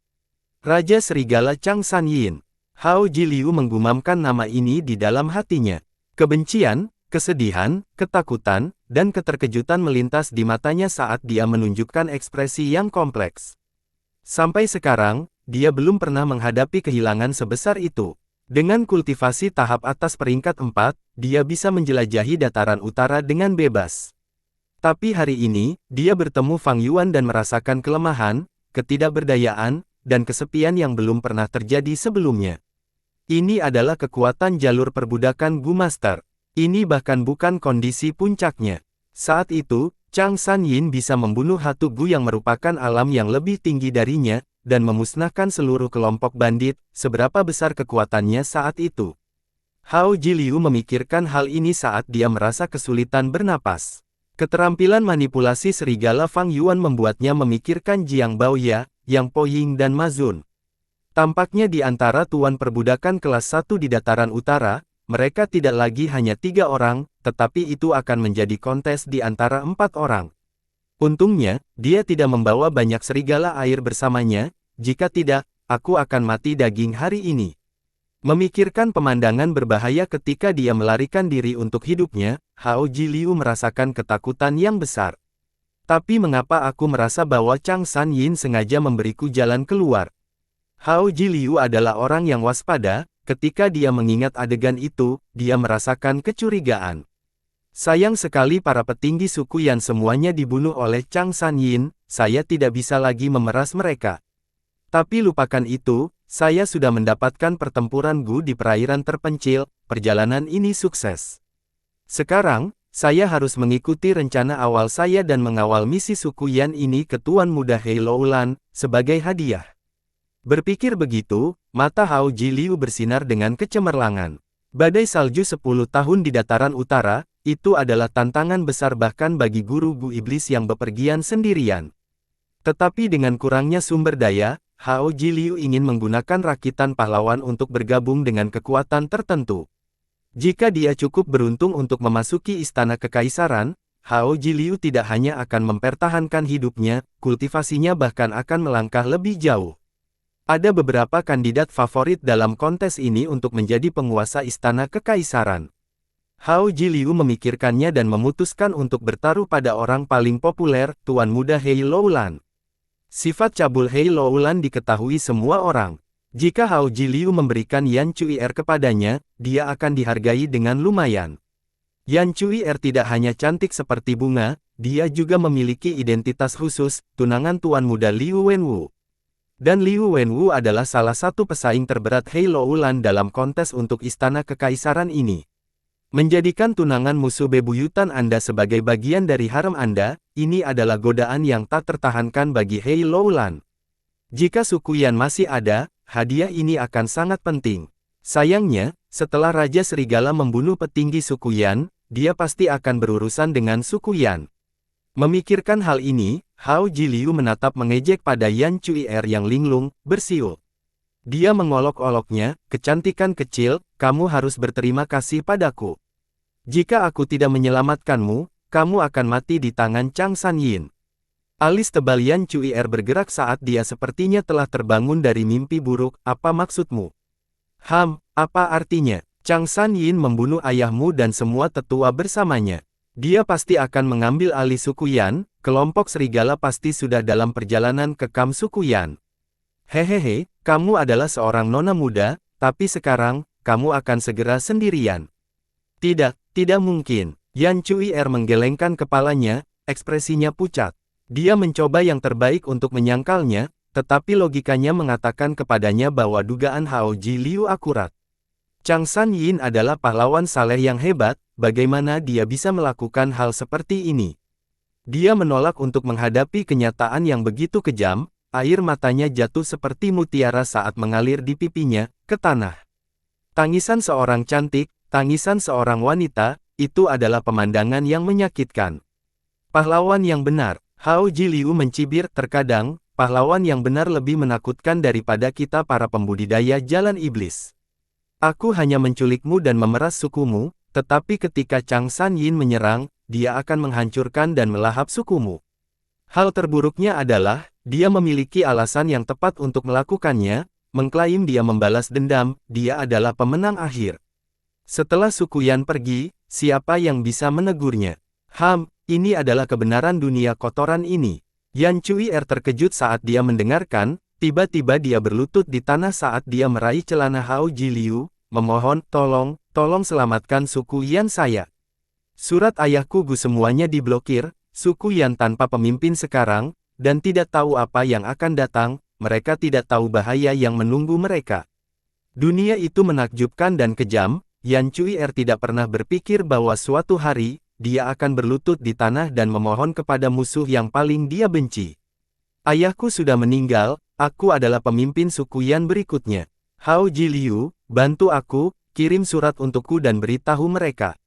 A: Raja Serigala Chang Sanyin. Hao Ji Liu menggumamkan nama ini di dalam hatinya. Kebencian, kesedihan, ketakutan, dan keterkejutan melintas di matanya saat dia menunjukkan ekspresi yang kompleks. Sampai sekarang, dia belum pernah menghadapi kehilangan sebesar itu. Dengan kultivasi tahap atas peringkat 4, dia bisa menjelajahi dataran utara dengan bebas. Tapi hari ini, dia bertemu Fang Yuan dan merasakan kelemahan, ketidakberdayaan, dan kesepian yang belum pernah terjadi sebelumnya. Ini adalah kekuatan jalur perbudakan Gu Master. Ini bahkan bukan kondisi puncaknya. Saat itu, Chang Sanyin bisa membunuh Hatu Gu yang merupakan alam yang lebih tinggi darinya, dan memusnahkan seluruh kelompok bandit, seberapa besar kekuatannya saat itu. Hao Ji Liu memikirkan hal ini saat dia merasa kesulitan bernapas. Keterampilan manipulasi serigala Fang Yuan membuatnya memikirkan Jiang Baoya, Yang Po Ying dan Ma Zun. Tampaknya di antara tuan perbudakan kelas 1 di dataran utara, mereka tidak lagi hanya 3 orang, tetapi itu akan menjadi kontes di antara 4 orang. Untungnya, dia tidak membawa banyak serigala air bersamanya, jika tidak, aku akan mati daging hari ini. Memikirkan pemandangan berbahaya ketika dia melarikan diri untuk hidupnya, Hao Jiliu merasakan ketakutan yang besar. Tapi mengapa aku merasa bahwa Chang San Yin sengaja memberiku jalan keluar? Hao Jiliu adalah orang yang waspada, ketika dia mengingat adegan itu, dia merasakan kecurigaan. Sayang sekali para petinggi suku Yan semuanya dibunuh oleh Chang San Yin, saya tidak bisa lagi memeras mereka. Tapi lupakan itu, saya sudah mendapatkan pertempuran Gu di perairan terpencil, perjalanan ini sukses. Sekarang, saya harus mengikuti rencana awal saya dan mengawal misi suku Yan ini ke Tuan Muda Hei Loulan, sebagai hadiah. Berpikir begitu, mata Hao Jiliu bersinar dengan kecemerlangan. Badai salju 10 tahun di dataran utara, itu adalah tantangan besar bahkan bagi guru Gu Iblis yang bepergian sendirian. Tetapi dengan kurangnya sumber daya, Hao Jiliu ingin menggunakan rakitan pahlawan untuk bergabung dengan kekuatan tertentu. Jika dia cukup beruntung untuk memasuki istana kekaisaran, Hao Jiliu tidak hanya akan mempertahankan hidupnya, kultivasinya bahkan akan melangkah lebih jauh. Ada beberapa kandidat favorit dalam kontes ini untuk menjadi penguasa istana kekaisaran. Hao Jiliu memikirkannya dan memutuskan untuk bertaruh pada orang paling populer, Tuan Muda Hei Loulan. Sifat cabul Hei Loulan diketahui semua orang. Jika Hao Jiliu memberikan Yan Cuier kepadanya, dia akan dihargai dengan lumayan. Yan Cuier tidak hanya cantik seperti bunga, dia juga memiliki identitas khusus, tunangan Tuan Muda Liu Wenwu. Dan Liu Wenwu adalah salah satu pesaing terberat Hei Loulan dalam kontes untuk istana kekaisaran ini. Menjadikan tunangan musuh bebuyutan Anda sebagai bagian dari harem Anda, ini adalah godaan yang tak tertahankan bagi Hei Loulan. Jika suku Yan masih ada, hadiah ini akan sangat penting. Sayangnya, setelah Raja Serigala membunuh petinggi suku Yan, dia pasti akan berurusan dengan suku Yan. Memikirkan hal ini, Hao Jiliu menatap mengejek pada Yan Cuier yang linglung, bersiul. Dia mengolok-oloknya, kecantikan kecil, kamu harus berterima kasih padaku. Jika aku tidak menyelamatkanmu, kamu akan mati di tangan Chang San Yin. Alis tebal Yan Cuier bergerak saat dia sepertinya telah terbangun dari mimpi buruk, apa maksudmu? Apa artinya? Chang San Yin membunuh ayahmu dan semua tetua bersamanya. Dia pasti akan mengambil alih suku Yan, kelompok serigala pasti sudah dalam perjalanan ke kamp suku Yan. Hehehe, kamu adalah seorang nona muda, tapi sekarang, kamu akan segera sendirian. Tidak mungkin. Yan Cuier menggelengkan kepalanya, ekspresinya pucat. Dia mencoba yang terbaik untuk menyangkalnya, tetapi logikanya mengatakan kepadanya bahwa dugaan Hao Jiliu akurat. Chang San Yin adalah pahlawan saleh yang hebat, bagaimana dia bisa melakukan hal seperti ini? Dia menolak untuk menghadapi kenyataan yang begitu kejam, air matanya jatuh seperti mutiara saat mengalir di pipinya, ke tanah. Tangisan seorang cantik, tangisan seorang wanita, itu adalah pemandangan yang menyakitkan. Pahlawan yang benar, Hao Jiliu mencibir, terkadang, pahlawan yang benar lebih menakutkan daripada kita para pembudidaya jalan iblis. Aku hanya menculikmu dan memeras sukumu, tetapi ketika Chang San Yin menyerang, dia akan menghancurkan dan melahap sukumu. Hal terburuknya adalah, dia memiliki alasan yang tepat untuk melakukannya, mengklaim dia membalas dendam, dia adalah pemenang akhir. Setelah suku Yan pergi, siapa yang bisa menegurnya? Ini adalah kebenaran dunia kotoran ini. Yan Cuier terkejut saat dia mendengarkan, tiba-tiba dia berlutut di tanah saat dia meraih celana Hao Jiliu, memohon, tolong selamatkan suku Yan saya. Surat ayahku Gu semuanya diblokir, suku Yan tanpa pemimpin sekarang, dan tidak tahu apa yang akan datang, mereka tidak tahu bahaya yang menunggu mereka. Dunia itu menakjubkan dan kejam, Yan Cuier tidak pernah berpikir bahwa suatu hari, dia akan berlutut di tanah dan memohon kepada musuh yang paling dia benci. Ayahku sudah meninggal, aku adalah pemimpin suku Yan berikutnya. Hao Jiliu, bantu aku, kirim surat untukku dan beritahu mereka.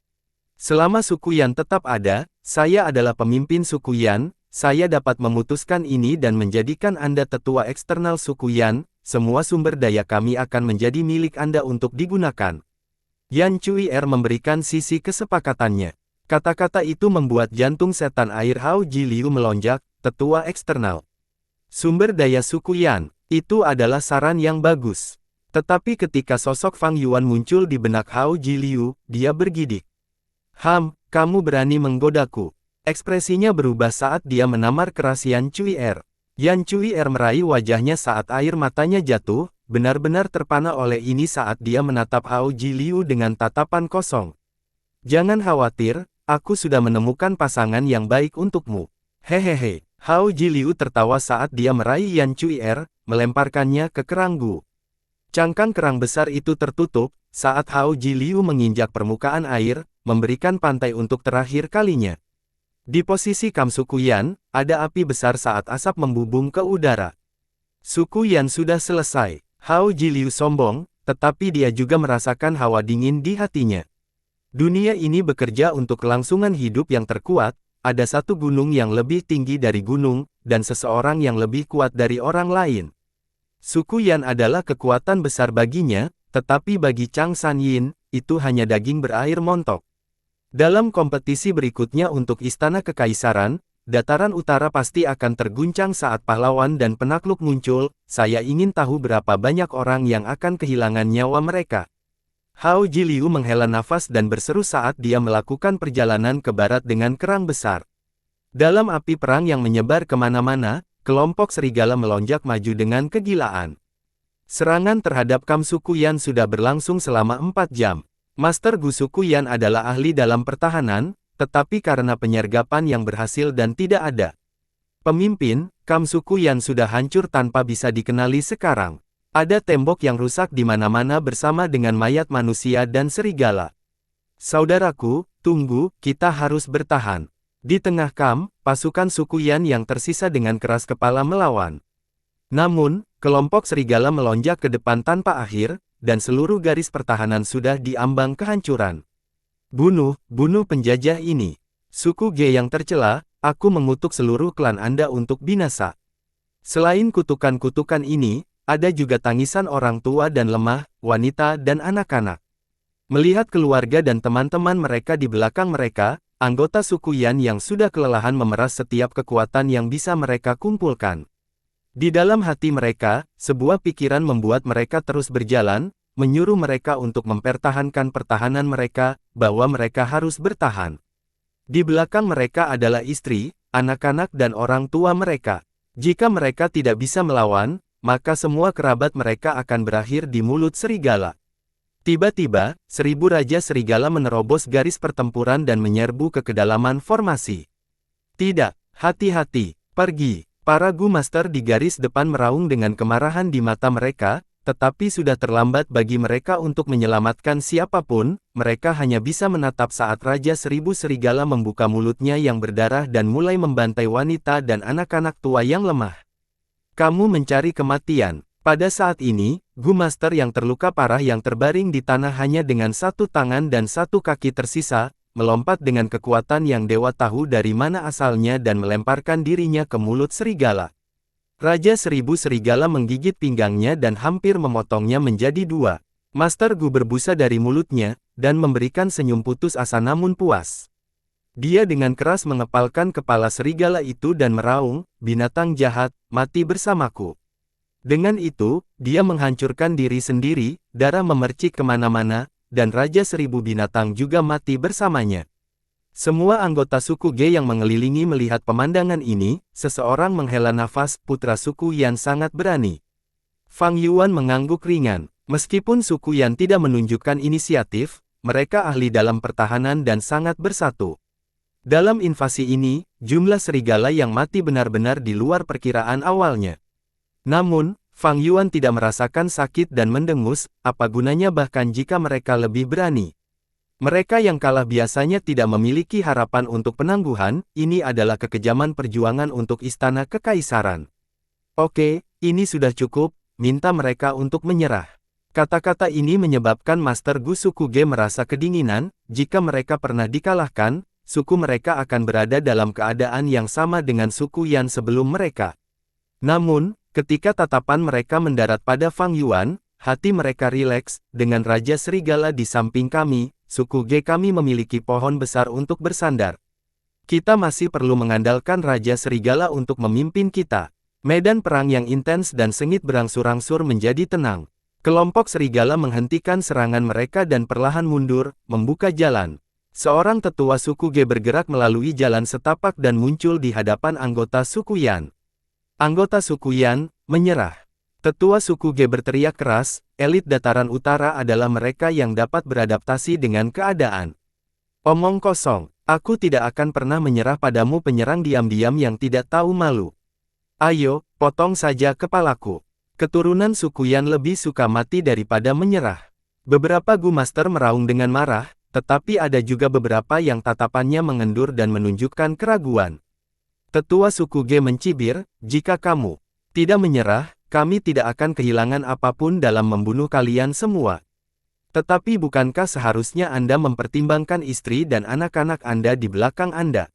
A: Selama suku Yan tetap ada, saya adalah pemimpin suku Yan, saya dapat memutuskan ini dan menjadikan Anda tetua eksternal suku Yan, semua sumber daya kami akan menjadi milik Anda untuk digunakan. Yan Cuier memberikan sisi kesepakatannya. Kata-kata itu membuat jantung setan air Hao Jiliu melonjak, tetua eksternal. Sumber daya suku Yan, itu adalah saran yang bagus. Tetapi ketika sosok Fang Yuan muncul di benak Hao Jiliu, dia bergidik. Kamu berani menggodaku. Ekspresinya berubah saat dia menamar keras Yan Cuier. Yan Cuier meraih wajahnya saat air matanya jatuh, benar-benar terpana oleh ini saat dia menatap Hao Jiliu dengan tatapan kosong. Jangan khawatir, aku sudah menemukan pasangan yang baik untukmu. Hehehe. Hao Jiliu tertawa saat dia meraih Yan Cuier, melemparkannya ke kerang Gu. Cangkang kerang besar itu tertutup, saat Hao Jiliu menginjak permukaan air, memberikan pantai untuk terakhir kalinya. Di posisi Kam Suku Yan, ada api besar saat asap membubung ke udara. Suku Yan sudah selesai. Hao Jiliu sombong, tetapi dia juga merasakan hawa dingin di hatinya. Dunia ini bekerja untuk kelangsungan hidup yang terkuat, ada satu gunung yang lebih tinggi dari gunung, dan seseorang yang lebih kuat dari orang lain. Suku Yan adalah kekuatan besar baginya, tetapi bagi Chang San Yin, itu hanya daging berair montok. Dalam kompetisi berikutnya untuk Istana Kekaisaran, dataran utara pasti akan terguncang saat pahlawan dan penakluk muncul. Saya ingin tahu berapa banyak orang yang akan kehilangan nyawa mereka. Hao Jiliu menghela nafas dan berseru saat dia melakukan perjalanan ke barat dengan kerang besar. Dalam api perang yang menyebar kemana-mana, kelompok serigala melonjak maju dengan kegilaan. Serangan terhadap Kam Suku Yan sudah berlangsung selama 4 jam. Master Gu Suku Yan adalah ahli dalam pertahanan, tetapi karena penyergapan yang berhasil dan tidak ada pemimpin, Kam Suku Yan sudah hancur tanpa bisa dikenali sekarang. Ada tembok yang rusak di mana-mana bersama dengan mayat manusia dan serigala. Saudaraku, tunggu, kita harus bertahan. Di tengah Kam, pasukan Suku Yan yang tersisa dengan keras kepala melawan. Namun, kelompok serigala melonjak ke depan tanpa akhir, dan seluruh garis pertahanan sudah diambang kehancuran. Bunuh penjajah ini. Suku Ge yang tercela, aku mengutuk seluruh klan Anda untuk binasa. Selain kutukan-kutukan ini, ada juga tangisan orang tua dan lemah, wanita dan anak-anak. Melihat keluarga dan teman-teman mereka di belakang mereka, anggota suku Yan yang sudah kelelahan memeras setiap kekuatan yang bisa mereka kumpulkan. Di dalam hati mereka, sebuah pikiran membuat mereka terus berjalan, menyuruh mereka untuk mempertahankan pertahanan mereka, bahwa mereka harus bertahan. Di belakang mereka adalah istri, anak-anak dan orang tua mereka. Jika mereka tidak bisa melawan, maka semua kerabat mereka akan berakhir di mulut serigala. Tiba-tiba, 1000 Raja Serigala menerobos garis pertempuran dan menyerbu ke kedalaman formasi. Tidak, hati-hati, pergi. Para Gu Master di garis depan meraung dengan kemarahan di mata mereka, tetapi sudah terlambat bagi mereka untuk menyelamatkan siapapun. Mereka hanya bisa menatap saat Raja 1000 Serigala membuka mulutnya yang berdarah dan mulai membantai wanita dan anak-anak tua yang lemah. Kamu mencari kematian. Pada saat ini, Gu Master yang terluka parah yang terbaring di tanah hanya dengan satu tangan dan satu kaki tersisa, melompat dengan kekuatan yang dewa tahu dari mana asalnya dan melemparkan dirinya ke mulut serigala. Raja 1000 Serigala menggigit pinggangnya dan hampir memotongnya menjadi 2. Master Gu berbusa dari mulutnya, dan memberikan senyum putus asa namun puas. Dia dengan keras mengepalkan kepala serigala itu dan meraung, binatang jahat, mati bersamaku. Dengan itu, dia menghancurkan diri sendiri, darah memercik kemana-mana, dan Raja 1000 binatang juga mati bersamanya. Semua anggota suku Ge yang mengelilingi melihat pemandangan ini, seseorang menghela nafas, putra suku Yan sangat berani. Fang Yuan mengangguk ringan. Meskipun suku Yan tidak menunjukkan inisiatif, mereka ahli dalam pertahanan dan sangat bersatu. Dalam invasi ini, jumlah serigala yang mati benar-benar di luar perkiraan awalnya. Namun, Fang Yuan tidak merasakan sakit dan mendengus, apa gunanya bahkan jika mereka lebih berani. Mereka yang kalah biasanya tidak memiliki harapan untuk penangguhan, ini adalah kekejaman perjuangan untuk Istana Kekaisaran. Oke, ini sudah cukup, minta mereka untuk menyerah. Kata-kata ini menyebabkan Master Gu suku Ge merasa kedinginan, jika mereka pernah dikalahkan, suku mereka akan berada dalam keadaan yang sama dengan suku Yan sebelum mereka. Namun, ketika tatapan mereka mendarat pada Fang Yuan, hati mereka rileks. Dengan Raja Serigala di samping kami, suku Ge kami memiliki pohon besar untuk bersandar. Kita masih perlu mengandalkan Raja Serigala untuk memimpin kita. Medan perang yang intens dan sengit berangsur-angsur menjadi tenang. Kelompok serigala menghentikan serangan mereka dan perlahan mundur, membuka jalan. Seorang tetua suku Ge bergerak melalui jalan setapak dan muncul di hadapan anggota suku Yan. Anggota suku Yan menyerah. Tetua suku Ge berteriak keras, elit dataran utara adalah mereka yang dapat beradaptasi dengan keadaan. Omong kosong, aku tidak akan pernah menyerah padamu penyerang diam-diam yang tidak tahu malu. Ayo, potong saja kepalaku. Keturunan suku Yan lebih suka mati daripada menyerah. Beberapa Gu Master meraung dengan marah, tetapi ada juga beberapa yang tatapannya mengendur dan menunjukkan keraguan. Tetua suku Ge mencibir, jika kamu tidak menyerah, kami tidak akan kehilangan apapun dalam membunuh kalian semua. Tetapi bukankah seharusnya Anda mempertimbangkan istri dan anak-anak Anda di belakang Anda?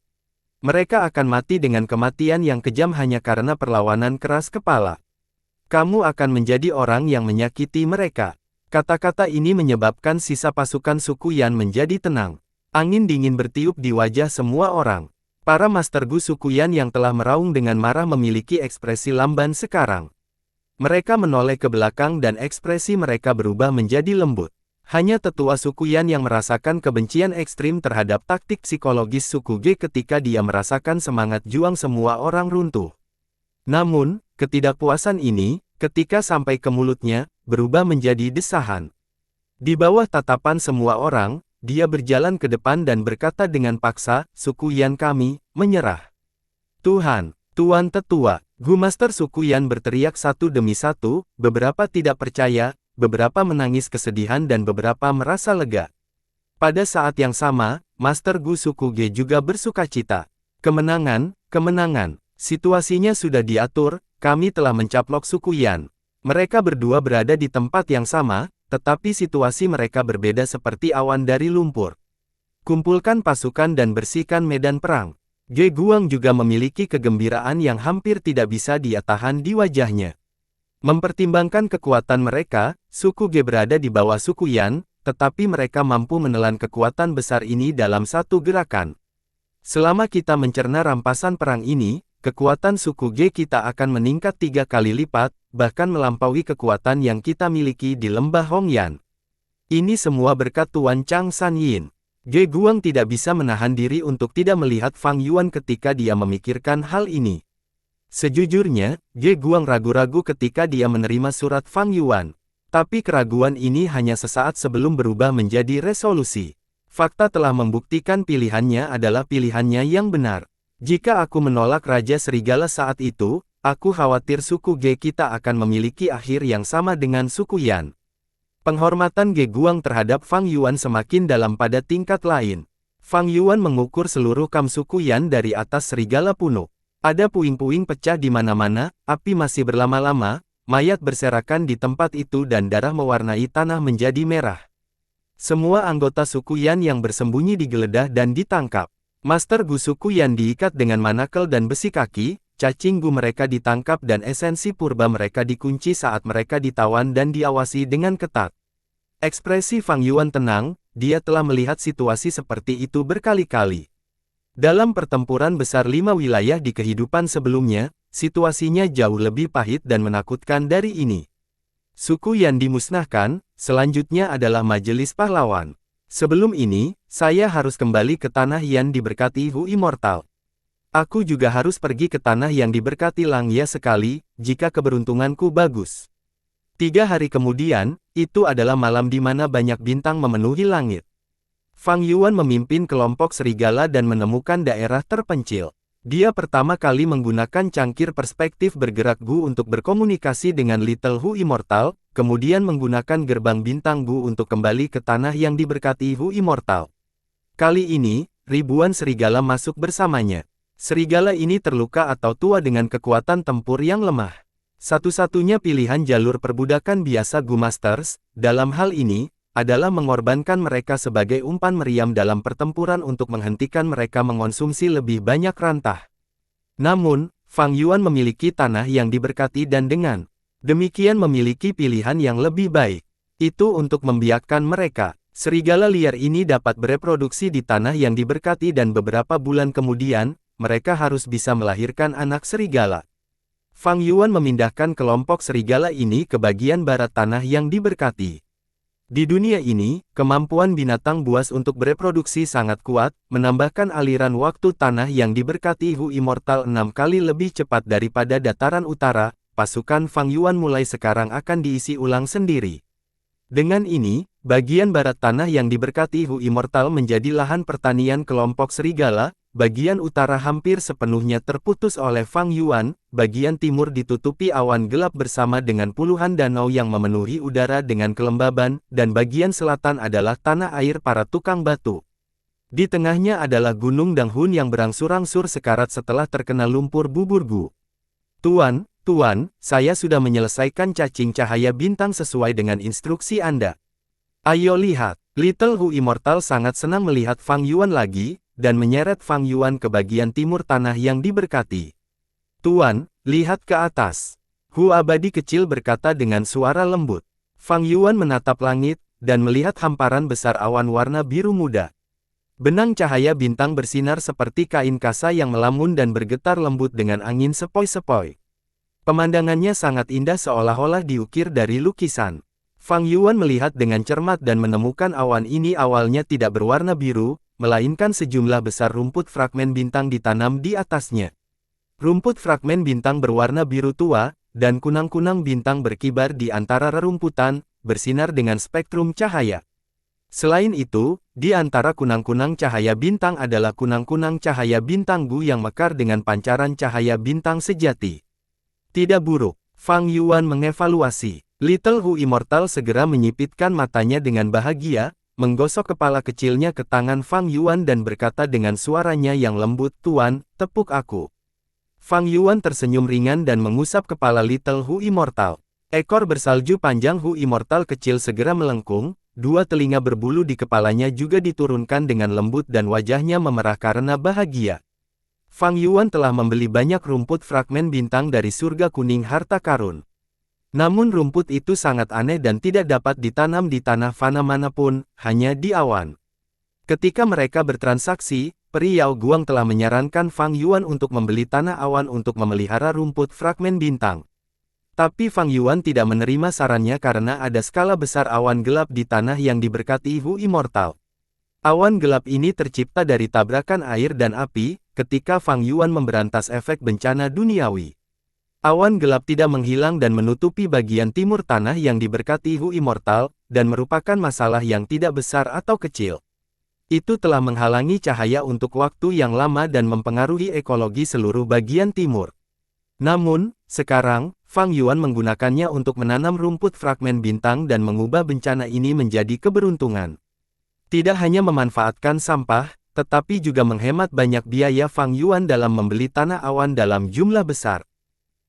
A: Mereka akan mati dengan kematian yang kejam hanya karena perlawanan keras kepala. Kamu akan menjadi orang yang menyakiti mereka. Kata-kata ini menyebabkan sisa pasukan suku Yan menjadi tenang. Angin dingin bertiup di wajah semua orang. Para Master Gu suku Yan yang telah meraung dengan marah memiliki ekspresi lamban sekarang. Mereka menoleh ke belakang dan ekspresi mereka berubah menjadi lembut. Hanya tetua suku Yan yang merasakan kebencian ekstrim terhadap taktik psikologis suku Ge ketika dia merasakan semangat juang semua orang runtuh. Namun, ketidakpuasan ini, ketika sampai ke mulutnya, berubah menjadi desahan. Di bawah tatapan semua orang, dia berjalan ke depan dan berkata dengan paksa, suku Yan kami, menyerah. Tuhan, Tuan Tetua, Gu Master suku Yan berteriak satu demi satu, beberapa tidak percaya, beberapa menangis kesedihan dan beberapa merasa lega. Pada saat yang sama, Master Gu suku Ge juga bersukacita. Kemenangan, kemenangan, situasinya sudah diatur, kami telah mencaplok suku Yan. Mereka berdua berada di tempat yang sama, tetapi situasi mereka berbeda seperti awan dari lumpur. Kumpulkan pasukan dan bersihkan medan perang. Ge Guang juga memiliki kegembiraan yang hampir tidak bisa dia tahan di wajahnya. Mempertimbangkan kekuatan mereka, suku Ge berada di bawah suku Yan, tetapi mereka mampu menelan kekuatan besar ini dalam satu gerakan. Selama kita mencerna rampasan perang ini, kekuatan suku Ge kita akan meningkat 3 kali lipat, bahkan melampaui kekuatan yang kita miliki di lembah Hongyan. Ini semua berkat Tuan Chang San Yin. Ge Guang tidak bisa menahan diri untuk tidak melihat Fang Yuan ketika dia memikirkan hal ini. Sejujurnya, Ge Guang ragu-ragu ketika dia menerima surat Fang Yuan. Tapi keraguan ini hanya sesaat sebelum berubah menjadi resolusi. Fakta telah membuktikan pilihannya adalah pilihannya yang benar. Jika aku menolak Raja Serigala saat itu, aku khawatir suku Ge kita akan memiliki akhir yang sama dengan suku Yan. Penghormatan Ge Guang terhadap Fang Yuan semakin dalam pada tingkat lain. Fang Yuan mengukur seluruh kam suku Yan dari atas serigala punuk. Ada puing-puing pecah di mana-mana, api masih berlama-lama, mayat berserakan di tempat itu dan darah mewarnai tanah menjadi merah. Semua anggota suku Yan yang bersembunyi digeledah dan ditangkap. Master Gu suku Yan diikat dengan manakel dan besi kaki, cacing Gu mereka ditangkap dan esensi purba mereka dikunci saat mereka ditawan dan diawasi dengan ketat. Ekspresi Fang Yuan tenang, dia telah melihat situasi seperti itu berkali-kali. Dalam pertempuran besar 5 wilayah di kehidupan sebelumnya, situasinya jauh lebih pahit dan menakutkan dari ini. Suku Yan dimusnahkan, selanjutnya adalah Majelis Pahlawan. Sebelum ini, saya harus kembali ke tanah Yan diberkati Hu Immortal. Aku juga harus pergi ke tanah yang diberkati Lang Ya sekali, jika keberuntunganku bagus. 3 hari kemudian, itu adalah malam di mana banyak bintang memenuhi langit. Fang Yuan memimpin kelompok serigala dan menemukan daerah terpencil. Dia pertama kali menggunakan cangkir perspektif bergerak Gu untuk berkomunikasi dengan Little Hu Immortal, kemudian menggunakan gerbang bintang Gu untuk kembali ke tanah yang diberkati Hu Immortal. Kali ini, ribuan serigala masuk bersamanya. Serigala ini terluka atau tua dengan kekuatan tempur yang lemah. Satu-satunya pilihan jalur perbudakan biasa Gu Masters, dalam hal ini, adalah mengorbankan mereka sebagai umpan meriam dalam pertempuran untuk menghentikan mereka mengonsumsi lebih banyak rantah. Namun, Fang Yuan memiliki tanah yang diberkati dan dengan demikian memiliki pilihan yang lebih baik. Itu untuk membiarkan mereka. Serigala liar ini dapat bereproduksi di tanah yang diberkati dan beberapa bulan kemudian, mereka harus bisa melahirkan anak serigala. Fang Yuan memindahkan kelompok serigala ini ke bagian barat tanah yang diberkati. Di dunia ini, kemampuan binatang buas untuk bereproduksi sangat kuat, menambahkan aliran waktu tanah yang diberkati Hu Immortal 6 kali lebih cepat daripada dataran utara. Pasukan Fang Yuan mulai sekarang akan diisi ulang sendiri. Dengan ini, bagian barat tanah yang diberkati Hu Immortal menjadi lahan pertanian kelompok serigala, bagian utara hampir sepenuhnya terputus oleh Fang Yuan, bagian timur ditutupi awan gelap bersama dengan puluhan danau yang memenuhi udara dengan kelembaban, dan bagian selatan adalah tanah air para tukang batu. Di tengahnya adalah Gunung Danghun yang berangsur-angsur sekarat setelah terkena lumpur buburgu. Tuan, saya sudah menyelesaikan cacing cahaya bintang sesuai dengan instruksi Anda. Ayo lihat, Little Hu Immortal sangat senang melihat Fang Yuan lagi, dan menyeret Fang Yuan ke bagian timur tanah yang diberkati. Tuan, lihat ke atas. Hu Abadi kecil berkata dengan suara lembut. Fang Yuan menatap langit, dan melihat hamparan besar awan warna biru muda. Benang cahaya bintang bersinar seperti kain kasa yang melamun dan bergetar lembut dengan angin sepoi-sepoi. Pemandangannya sangat indah seolah-olah diukir dari lukisan. Fang Yuan melihat dengan cermat dan menemukan awan ini awalnya tidak berwarna biru, melainkan sejumlah besar rumput fragmen bintang ditanam di atasnya. Rumput fragmen bintang berwarna biru tua, dan kunang-kunang bintang berkibar di antara rerumputan, bersinar dengan spektrum cahaya. Selain itu, di antara kunang-kunang cahaya bintang adalah kunang-kunang cahaya bintang Gu yang mekar dengan pancaran cahaya bintang sejati. Tidak buruk, Fang Yuan mengevaluasi. Little Hu Immortal segera menyipitkan matanya dengan bahagia, menggosok kepala kecilnya ke tangan Fang Yuan dan berkata dengan suaranya yang lembut, Tuan, tepuk aku. Fang Yuan tersenyum ringan dan mengusap kepala Little Hu Immortal. Ekor bersalju panjang Hu Immortal kecil segera melengkung, dua telinga berbulu di kepalanya juga diturunkan dengan lembut dan wajahnya memerah karena bahagia. Fang Yuan telah membeli banyak rumput fragmen bintang dari surga kuning harta karun. Namun rumput itu sangat aneh dan tidak dapat ditanam di tanah fana manapun, hanya di awan. Ketika mereka bertransaksi, Peri Yao Guang telah menyarankan Fang Yuan untuk membeli tanah awan untuk memelihara rumput fragmen bintang. Tapi Fang Yuan tidak menerima sarannya karena ada skala besar awan gelap di tanah yang diberkati Hu Immortal. Awan gelap ini tercipta dari tabrakan air dan api, ketika Fang Yuan memberantas efek bencana duniawi. Awan gelap tidak menghilang dan menutupi bagian timur tanah yang diberkati Hu Immortal, dan merupakan masalah yang tidak besar atau kecil. Itu telah menghalangi cahaya untuk waktu yang lama dan mempengaruhi ekologi seluruh bagian timur. Namun, sekarang, Fang Yuan menggunakannya untuk menanam rumput fragmen bintang dan mengubah bencana ini menjadi keberuntungan. Tidak hanya memanfaatkan sampah, tetapi juga menghemat banyak biaya Fang Yuan dalam membeli tanah awan dalam jumlah besar.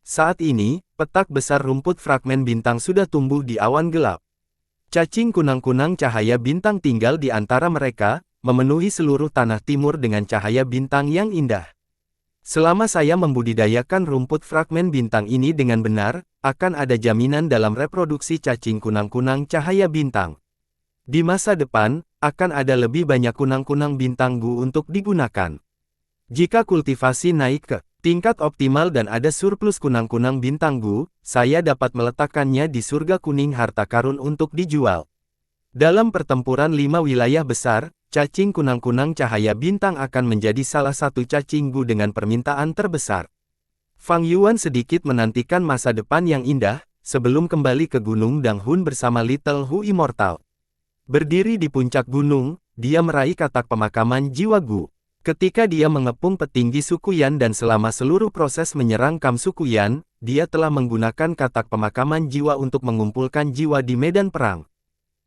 A: Saat ini, petak besar rumput fragmen bintang sudah tumbuh di awan gelap. Cacing kunang-kunang cahaya bintang tinggal di antara mereka, memenuhi seluruh tanah timur dengan cahaya bintang yang indah. Selama saya membudidayakan rumput fragmen bintang ini dengan benar, akan ada jaminan dalam reproduksi cacing kunang-kunang cahaya bintang. Di masa depan, akan ada lebih banyak kunang-kunang bintang Gu untuk digunakan. Jika kultivasi naik ke tingkat optimal dan ada surplus kunang-kunang bintang Gu, saya dapat meletakkannya di surga kuning harta karun untuk dijual. Dalam pertempuran 5 wilayah besar, cacing kunang-kunang cahaya bintang akan menjadi salah satu cacing Gu dengan permintaan terbesar. Fang Yuan sedikit menantikan masa depan yang indah, sebelum kembali ke Gunung Danghun bersama Little Hu Immortal. Berdiri di puncak gunung, dia meraih katak pemakaman jiwa Gu. Ketika dia mengepung petinggi suku Yan dan selama seluruh proses menyerang Kam suku Yan, dia telah menggunakan katak pemakaman jiwa untuk mengumpulkan jiwa di medan perang.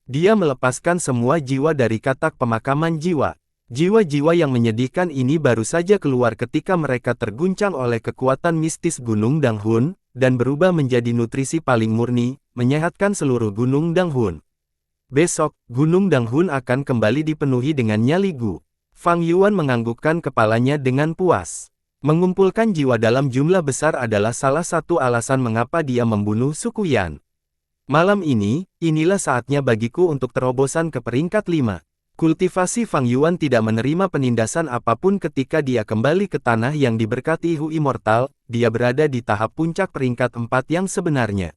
A: Dia melepaskan semua jiwa dari katak pemakaman jiwa. Jiwa-jiwa yang menyedihkan ini baru saja keluar ketika mereka terguncang oleh kekuatan mistis Gunung Danghun, dan berubah menjadi nutrisi paling murni, menyehatkan seluruh Gunung Danghun. Besok, Gunung Danghun akan kembali dipenuhi dengan nyali Gu. Fang Yuan menganggukkan kepalanya dengan puas. Mengumpulkan jiwa dalam jumlah besar adalah salah satu alasan mengapa dia membunuh suku Yan. Malam ini, inilah saatnya bagiku untuk terobosan ke peringkat 5. Kultivasi Fang Yuan tidak menerima penindasan apapun ketika dia kembali ke tanah yang diberkati Hu Immortal, dia berada di tahap puncak peringkat 4 yang sebenarnya.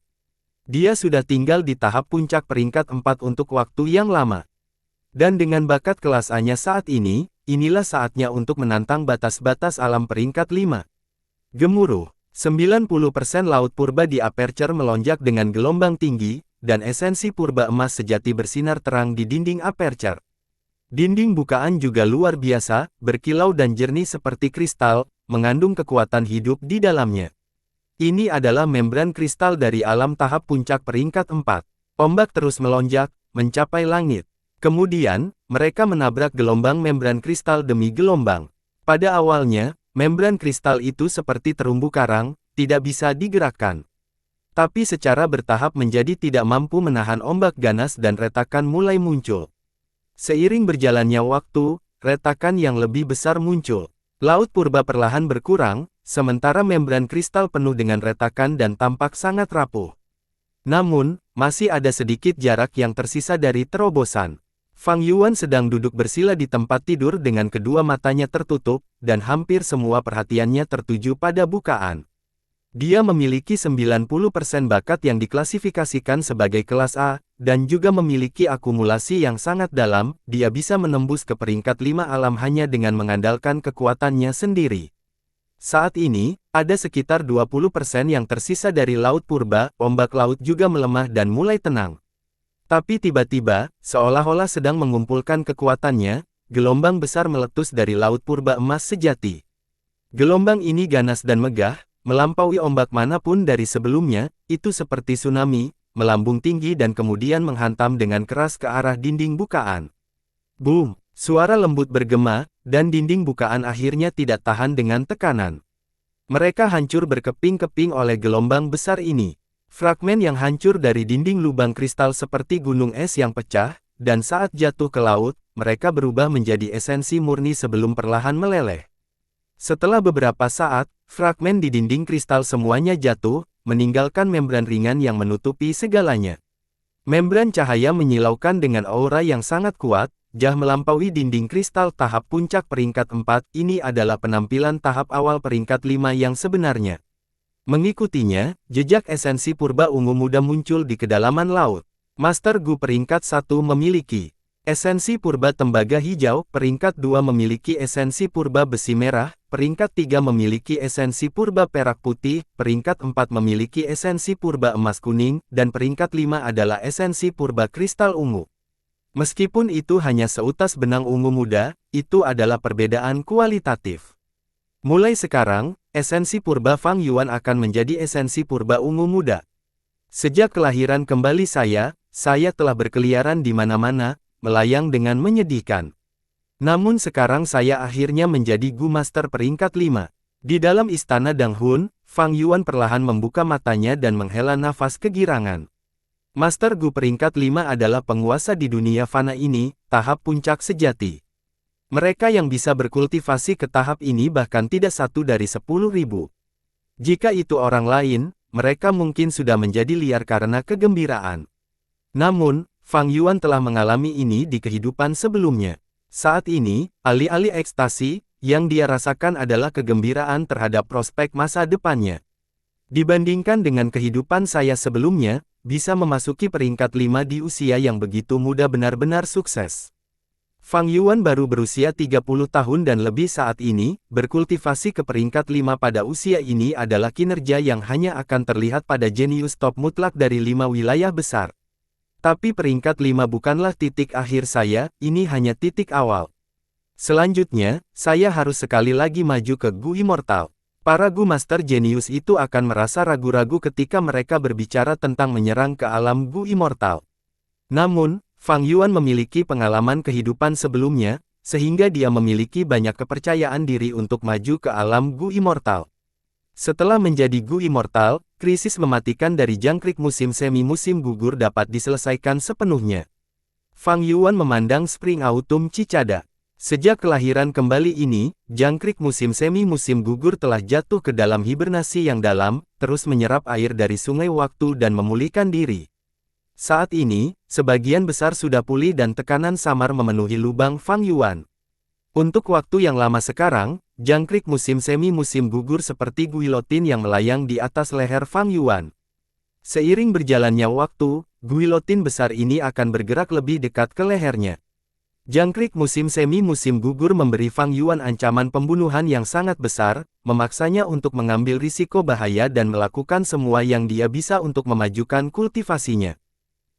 A: Dia sudah tinggal di tahap puncak peringkat 4 untuk waktu yang lama. Dan dengan bakat kelas A-nya saat ini, inilah saatnya untuk menantang batas-batas alam peringkat 5. Gemuruh, 90% laut purba di aperture melonjak dengan gelombang tinggi, dan esensi purba emas sejati bersinar terang di dinding aperture. Dinding bukaan juga luar biasa, berkilau dan jernih seperti kristal, mengandung kekuatan hidup di dalamnya. Ini adalah membran kristal dari alam tahap puncak peringkat 4. Ombak terus melonjak, mencapai langit. Kemudian, mereka menabrak gelombang membran kristal demi gelombang. Pada awalnya, membran kristal itu seperti terumbu karang, tidak bisa digerakkan. Tapi secara bertahap menjadi tidak mampu menahan ombak ganas dan retakan mulai muncul. Seiring berjalannya waktu, retakan yang lebih besar muncul. Laut purba perlahan berkurang, sementara membran kristal penuh dengan retakan dan tampak sangat rapuh. Namun, masih ada sedikit jarak yang tersisa dari terobosan. Fang Yuan sedang duduk bersila di tempat tidur dengan kedua matanya tertutup, dan hampir semua perhatiannya tertuju pada bukaan. Dia memiliki 90% bakat yang diklasifikasikan sebagai kelas A, dan juga memiliki akumulasi yang sangat dalam, dia bisa menembus ke peringkat 5 alam hanya dengan mengandalkan kekuatannya sendiri. Saat ini, ada sekitar 20% yang tersisa dari laut purba, ombak laut juga melemah dan mulai tenang. Tapi tiba-tiba, seolah-olah sedang mengumpulkan kekuatannya, gelombang besar meletus dari laut purba emas sejati. Gelombang ini ganas dan megah, melampaui ombak manapun dari sebelumnya, itu seperti tsunami, melambung tinggi dan kemudian menghantam dengan keras ke arah dinding bukaan. Boom! Suara lembut bergema, dan dinding bukaan akhirnya tidak tahan dengan tekanan. Mereka hancur berkeping-keping oleh gelombang besar ini. Fragmen yang hancur dari dinding lubang kristal seperti gunung es yang pecah, dan saat jatuh ke laut, mereka berubah menjadi esensi murni sebelum perlahan meleleh. Setelah beberapa saat, fragmen di dinding kristal semuanya jatuh, meninggalkan membran ringan yang menutupi segalanya. Membran cahaya menyilaukan dengan aura yang sangat kuat, jah melampaui dinding kristal tahap puncak peringkat 4, ini adalah penampilan tahap awal peringkat 5 yang sebenarnya. Mengikutinya, jejak esensi purba ungu muda muncul di kedalaman laut. Master Gu peringkat 1 memiliki esensi purba tembaga hijau, peringkat 2 memiliki esensi purba besi merah, peringkat 3 memiliki esensi purba perak putih, peringkat 4 memiliki esensi purba emas kuning, dan peringkat 5 adalah esensi purba kristal ungu. Meskipun itu hanya seutas benang ungu muda, itu adalah perbedaan kualitatif. Mulai sekarang, esensi purba Fang Yuan akan menjadi esensi purba ungu muda. Sejak kelahiran kembali saya telah berkeliaran di mana-mana, melayang dengan menyedihkan. Namun sekarang saya akhirnya menjadi Gu Master peringkat 5. Di dalam istana Danghun, Fang Yuan perlahan membuka matanya dan menghela nafas kegirangan. Master Gu peringkat 5 adalah penguasa di dunia fana ini, tahap puncak sejati. Mereka yang bisa berkultivasi ke tahap ini bahkan tidak satu dari 10.000. Jika itu orang lain, mereka mungkin sudah menjadi liar karena kegembiraan. Namun, Fang Yuan telah mengalami ini di kehidupan sebelumnya. Saat ini, alih-alih ekstasi, yang dia rasakan adalah kegembiraan terhadap prospek masa depannya. Dibandingkan dengan kehidupan saya sebelumnya, bisa memasuki peringkat 5 di usia yang begitu muda benar-benar sukses. Fang Yuan baru berusia 30 tahun dan lebih saat ini, berkultivasi ke peringkat 5 pada usia ini adalah kinerja yang hanya akan terlihat pada jenius top mutlak dari 5 wilayah besar. Tapi peringkat 5 bukanlah titik akhir saya, ini hanya titik awal. Selanjutnya, saya harus sekali lagi maju ke Gu Immortal. Para Gu Master Jenius itu akan merasa ragu-ragu ketika mereka berbicara tentang menyerang ke alam Gu Immortal. Namun, Fang Yuan memiliki pengalaman kehidupan sebelumnya, sehingga dia memiliki banyak kepercayaan diri untuk maju ke alam Gu Immortal. Setelah menjadi Gu Immortal, krisis mematikan dari jangkrik musim semi-musim gugur dapat diselesaikan sepenuhnya. Fang Yuan memandang Spring Autumn Cicada. Sejak kelahiran kembali ini, jangkrik musim semi-musim gugur telah jatuh ke dalam hibernasi yang dalam, terus menyerap air dari sungai waktu dan memulihkan diri. Saat ini, sebagian besar sudah pulih dan tekanan samar memenuhi lubang Fang Yuan. Untuk waktu yang lama sekarang, jangkrik musim semi musim gugur seperti guilotin yang melayang di atas leher Fang Yuan. Seiring berjalannya waktu, guilotin besar ini akan bergerak lebih dekat ke lehernya. Jangkrik musim semi musim gugur memberi Fang Yuan ancaman pembunuhan yang sangat besar, memaksanya untuk mengambil risiko bahaya dan melakukan semua yang dia bisa untuk memajukan kultivasinya.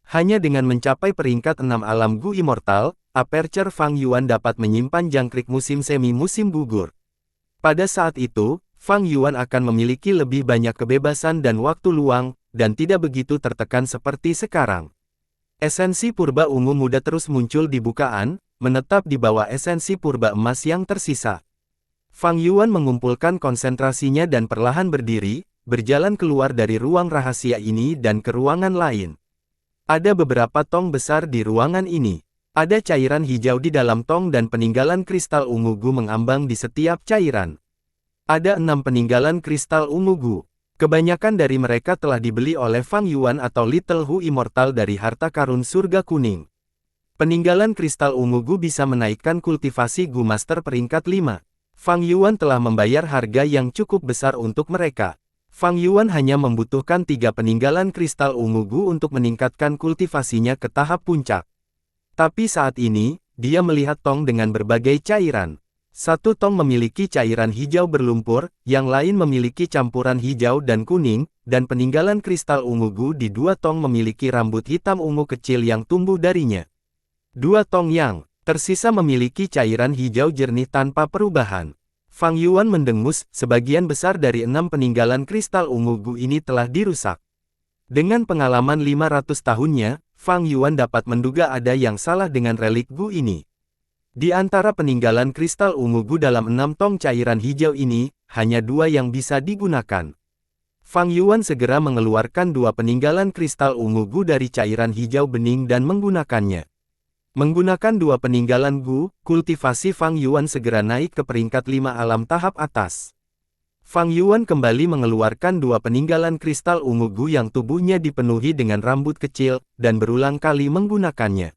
A: Hanya dengan mencapai peringkat 6 alam Gu Immortal, Aperture Fang Yuan dapat menyimpan jangkrik musim semi musim gugur. Pada saat itu, Fang Yuan akan memiliki lebih banyak kebebasan dan waktu luang, dan tidak begitu tertekan seperti sekarang. Esensi purba ungu muda terus muncul di bukaan, menetap di bawah esensi purba emas yang tersisa. Fang Yuan mengumpulkan konsentrasinya dan perlahan berdiri, berjalan keluar dari ruang rahasia ini dan ke ruangan lain. Ada beberapa tong besar di ruangan ini. Ada cairan hijau di dalam tong dan peninggalan kristal ungu Gu mengambang di setiap cairan. Ada 6 peninggalan kristal ungu Gu. Kebanyakan dari mereka telah dibeli oleh Fang Yuan atau Little Hu Immortal dari harta karun surga kuning. Peninggalan kristal ungu Gu bisa menaikkan kultivasi Gu Master peringkat 5. Fang Yuan telah membayar harga yang cukup besar untuk mereka. Fang Yuan hanya membutuhkan 3 peninggalan kristal ungu Gu untuk meningkatkan kultivasinya ke tahap puncak. Tapi saat ini, dia melihat tong dengan berbagai cairan. Satu tong memiliki cairan hijau berlumpur, yang lain memiliki campuran hijau dan kuning, dan peninggalan kristal ungu Gu di 2 tong memiliki rambut hitam ungu kecil yang tumbuh darinya. 2 tong yang tersisa memiliki cairan hijau jernih tanpa perubahan. Fang Yuan mendengus, sebagian besar dari 6 peninggalan kristal ungu Gu ini telah dirusak. Dengan pengalaman 500 tahunnya, Fang Yuan dapat menduga ada yang salah dengan relik Gu ini. Di antara peninggalan kristal ungu Gu dalam 6 tong cairan hijau ini, hanya 2 yang bisa digunakan. Fang Yuan segera mengeluarkan 2 peninggalan kristal ungu Gu dari cairan hijau bening dan menggunakannya. Menggunakan 2 peninggalan Gu, kultivasi Fang Yuan segera naik ke peringkat 5 alam tahap atas. Fang Yuan kembali mengeluarkan 2 peninggalan kristal ungu Gu yang tubuhnya dipenuhi dengan rambut kecil, dan berulang kali menggunakannya.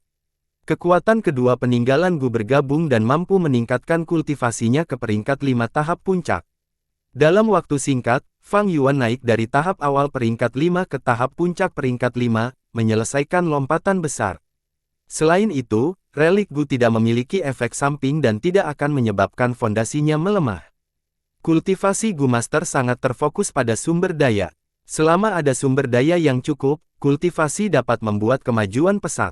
A: Kekuatan kedua peninggalan Gu bergabung dan mampu meningkatkan kultivasinya ke peringkat 5 tahap puncak. Dalam waktu singkat, Fang Yuan naik dari tahap awal peringkat 5 ke tahap puncak peringkat 5, menyelesaikan lompatan besar. Selain itu, relik Gu tidak memiliki efek samping dan tidak akan menyebabkan fondasinya melemah. Kultivasi Gu Master sangat terfokus pada sumber daya. Selama ada sumber daya yang cukup, kultivasi dapat membuat kemajuan pesat.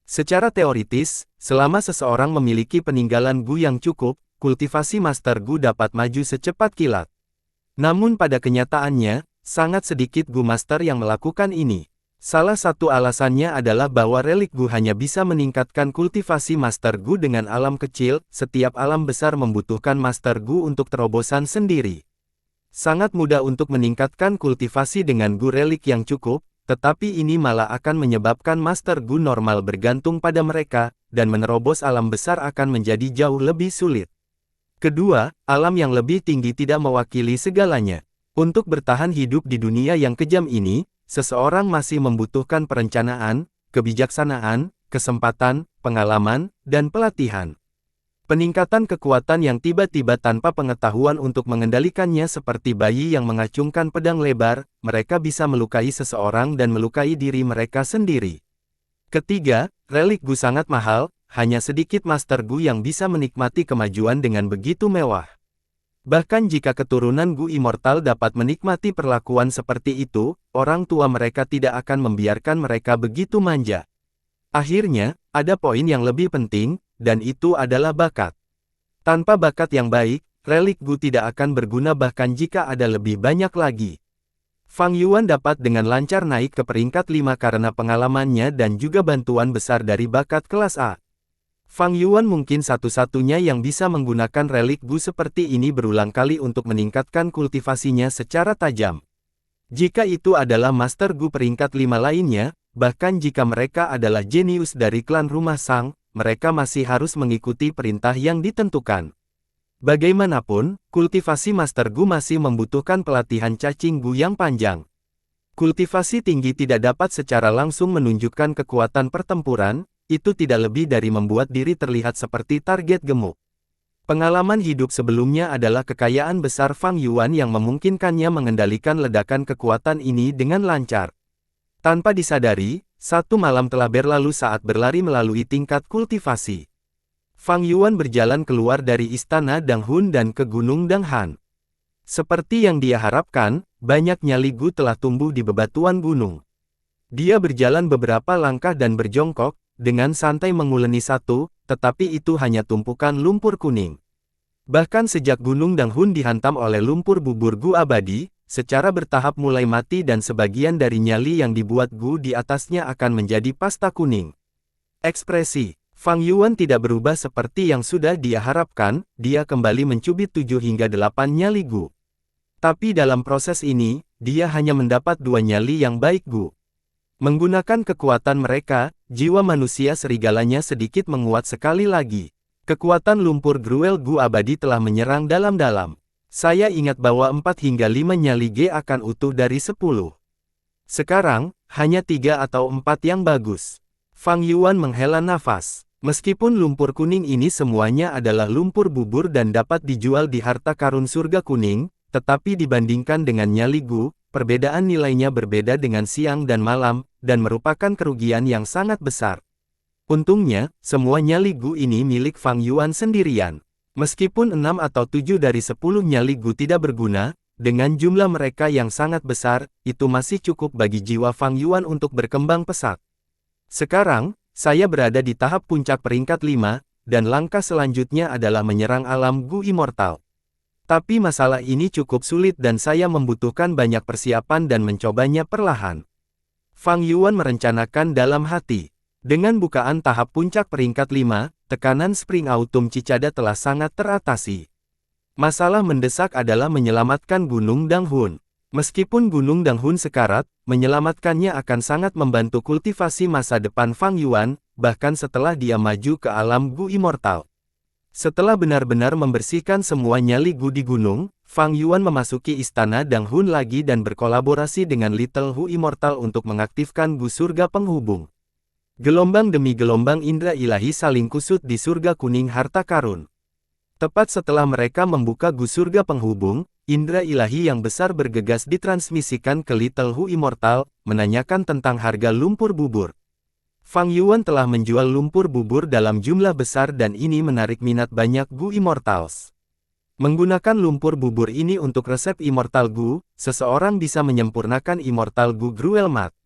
A: Secara teoritis, selama seseorang memiliki peninggalan Gu yang cukup, kultivasi Master Gu dapat maju secepat kilat. Namun pada kenyataannya, sangat sedikit Gu Master yang melakukan ini. Salah satu alasannya adalah bahwa relik Gu hanya bisa meningkatkan kultivasi Master Gu dengan alam kecil, setiap alam besar membutuhkan Master Gu untuk terobosan sendiri. Sangat mudah untuk meningkatkan kultivasi dengan Gu relik yang cukup, tetapi ini malah akan menyebabkan Master Gu normal bergantung pada mereka, dan menerobos alam besar akan menjadi jauh lebih sulit. Kedua, alam yang lebih tinggi tidak mewakili segalanya. Untuk bertahan hidup di dunia yang kejam ini, seseorang masih membutuhkan perencanaan, kebijaksanaan, kesempatan, pengalaman, dan pelatihan. Peningkatan kekuatan yang tiba-tiba tanpa pengetahuan untuk mengendalikannya seperti bayi yang mengacungkan pedang lebar, mereka bisa melukai seseorang dan melukai diri mereka sendiri. Ketiga, relik Gu sangat mahal, hanya sedikit Master Gu yang bisa menikmati kemajuan dengan begitu mewah. Bahkan jika keturunan Gu Immortal dapat menikmati perlakuan seperti itu, orang tua mereka tidak akan membiarkan mereka begitu manja. Akhirnya, ada poin yang lebih penting, dan itu adalah bakat. Tanpa bakat yang baik, relik Gu tidak akan berguna bahkan jika ada lebih banyak lagi. Fang Yuan dapat dengan lancar naik ke peringkat 5 karena pengalamannya dan juga bantuan besar dari bakat kelas A. Fang Yuan mungkin satu-satunya yang bisa menggunakan relik Gu seperti ini berulang kali untuk meningkatkan kultivasinya secara tajam. Jika itu adalah Master Gu peringkat 5 lainnya, bahkan jika mereka adalah jenius dari klan Rumah Sang, mereka masih harus mengikuti perintah yang ditentukan. Bagaimanapun, kultivasi Master Gu masih membutuhkan pelatihan cacing Gu yang panjang. Kultivasi tinggi tidak dapat secara langsung menunjukkan kekuatan pertempuran, itu tidak lebih dari membuat diri terlihat seperti target gemuk. Pengalaman hidup sebelumnya adalah kekayaan besar Fang Yuan yang memungkinkannya mengendalikan ledakan kekuatan ini dengan lancar. Tanpa disadari, satu malam telah berlalu saat berlari melalui tingkat kultivasi. Fang Yuan berjalan keluar dari istana Danghun dan ke Gunung Danghan. Seperti yang dia harapkan, banyak nyali Gu telah tumbuh di bebatuan gunung. Dia berjalan beberapa langkah dan berjongkok, dengan santai menguleni satu, tetapi itu hanya tumpukan lumpur kuning. Bahkan sejak Gunung Danghun dihantam oleh lumpur bubur Gu abadi, secara bertahap mulai mati dan sebagian dari nyali yang dibuat Gu di atasnya akan menjadi pasta kuning. Ekspresi Fang Yuan tidak berubah seperti yang sudah dia harapkan, dia kembali mencubit 7 hingga 8 nyali Gu. Tapi dalam proses ini, dia hanya mendapat 2 nyali yang baik Gu. Menggunakan kekuatan mereka, jiwa manusia serigalanya sedikit menguat sekali lagi. Kekuatan lumpur Gruel Gu abadi telah menyerang dalam-dalam. Saya ingat bahwa 4 hingga 5 nyali G akan utuh dari 10. Sekarang, hanya 3 atau 4 yang bagus. Fang Yuan menghela nafas. Meskipun lumpur kuning ini semuanya adalah lumpur bubur dan dapat dijual di harta karun surga kuning, tetapi dibandingkan dengan nyali Gu, perbedaan nilainya berbeda dengan siang dan malam, dan merupakan kerugian yang sangat besar. Untungnya, semua nyali Gu ini milik Fang Yuan sendirian. Meskipun 6 atau 7 dari 10 nyali Gu tidak berguna, dengan jumlah mereka yang sangat besar, itu masih cukup bagi jiwa Fang Yuan untuk berkembang pesat. Sekarang, saya berada di tahap puncak peringkat 5, dan langkah selanjutnya adalah menyerang alam Gu Immortal. Tapi masalah ini cukup sulit dan saya membutuhkan banyak persiapan dan mencobanya perlahan. Fang Yuan merencanakan dalam hati. Dengan bukaan tahap puncak peringkat 5, tekanan Spring Autumn Cicada telah sangat teratasi. Masalah mendesak adalah menyelamatkan Gunung Danghun. Meskipun Gunung Danghun sekarat, menyelamatkannya akan sangat membantu kultivasi masa depan Fang Yuan, bahkan setelah dia maju ke alam Gu Immortal. Setelah benar-benar membersihkan semua nyali Gu di gunung, Fang Yuan memasuki istana Danghun lagi dan berkolaborasi dengan Little Hu Immortal untuk mengaktifkan Gu Surga Penghubung. Gelombang demi gelombang indera ilahi saling kusut di surga kuning harta karun. Tepat setelah mereka membuka Gu Surga Penghubung, indera ilahi yang besar bergegas ditransmisikan ke Little Hu Immortal, menanyakan tentang harga lumpur bubur. Fang Yuan telah menjual lumpur bubur dalam jumlah besar dan ini menarik minat banyak Gu Immortals. Menggunakan lumpur bubur ini untuk resep Immortal Gu, seseorang bisa menyempurnakan Immortal Gu Gruel Mat.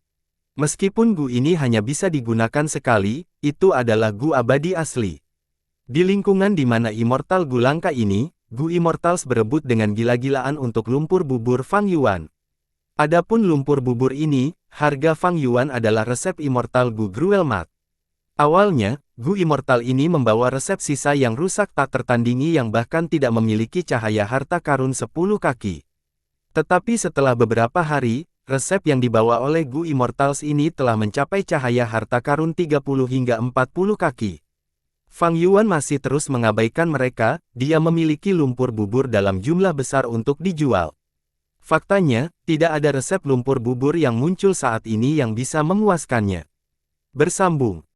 A: Meskipun Gu ini hanya bisa digunakan sekali, itu adalah Gu abadi asli. Di lingkungan di mana Immortal Gu langka ini, Gu Immortals berebut dengan gila-gilaan untuk lumpur bubur Fang Yuan. Adapun lumpur bubur ini, harga Fang Yuan adalah resep Immortal Gu Gruel Mat. Awalnya, Gu Immortal ini membawa resep sisa yang rusak tak tertandingi yang bahkan tidak memiliki cahaya harta karun 10 kaki. Tetapi setelah beberapa hari, resep yang dibawa oleh Gu Immortals ini telah mencapai cahaya harta karun 30 hingga 40 kaki. Fang Yuan masih terus mengabaikan mereka, dia memiliki lumpur bubur dalam jumlah besar untuk dijual. Faktanya, tidak ada resep lumpur bubur yang muncul saat ini yang bisa memuaskannya. Bersambung.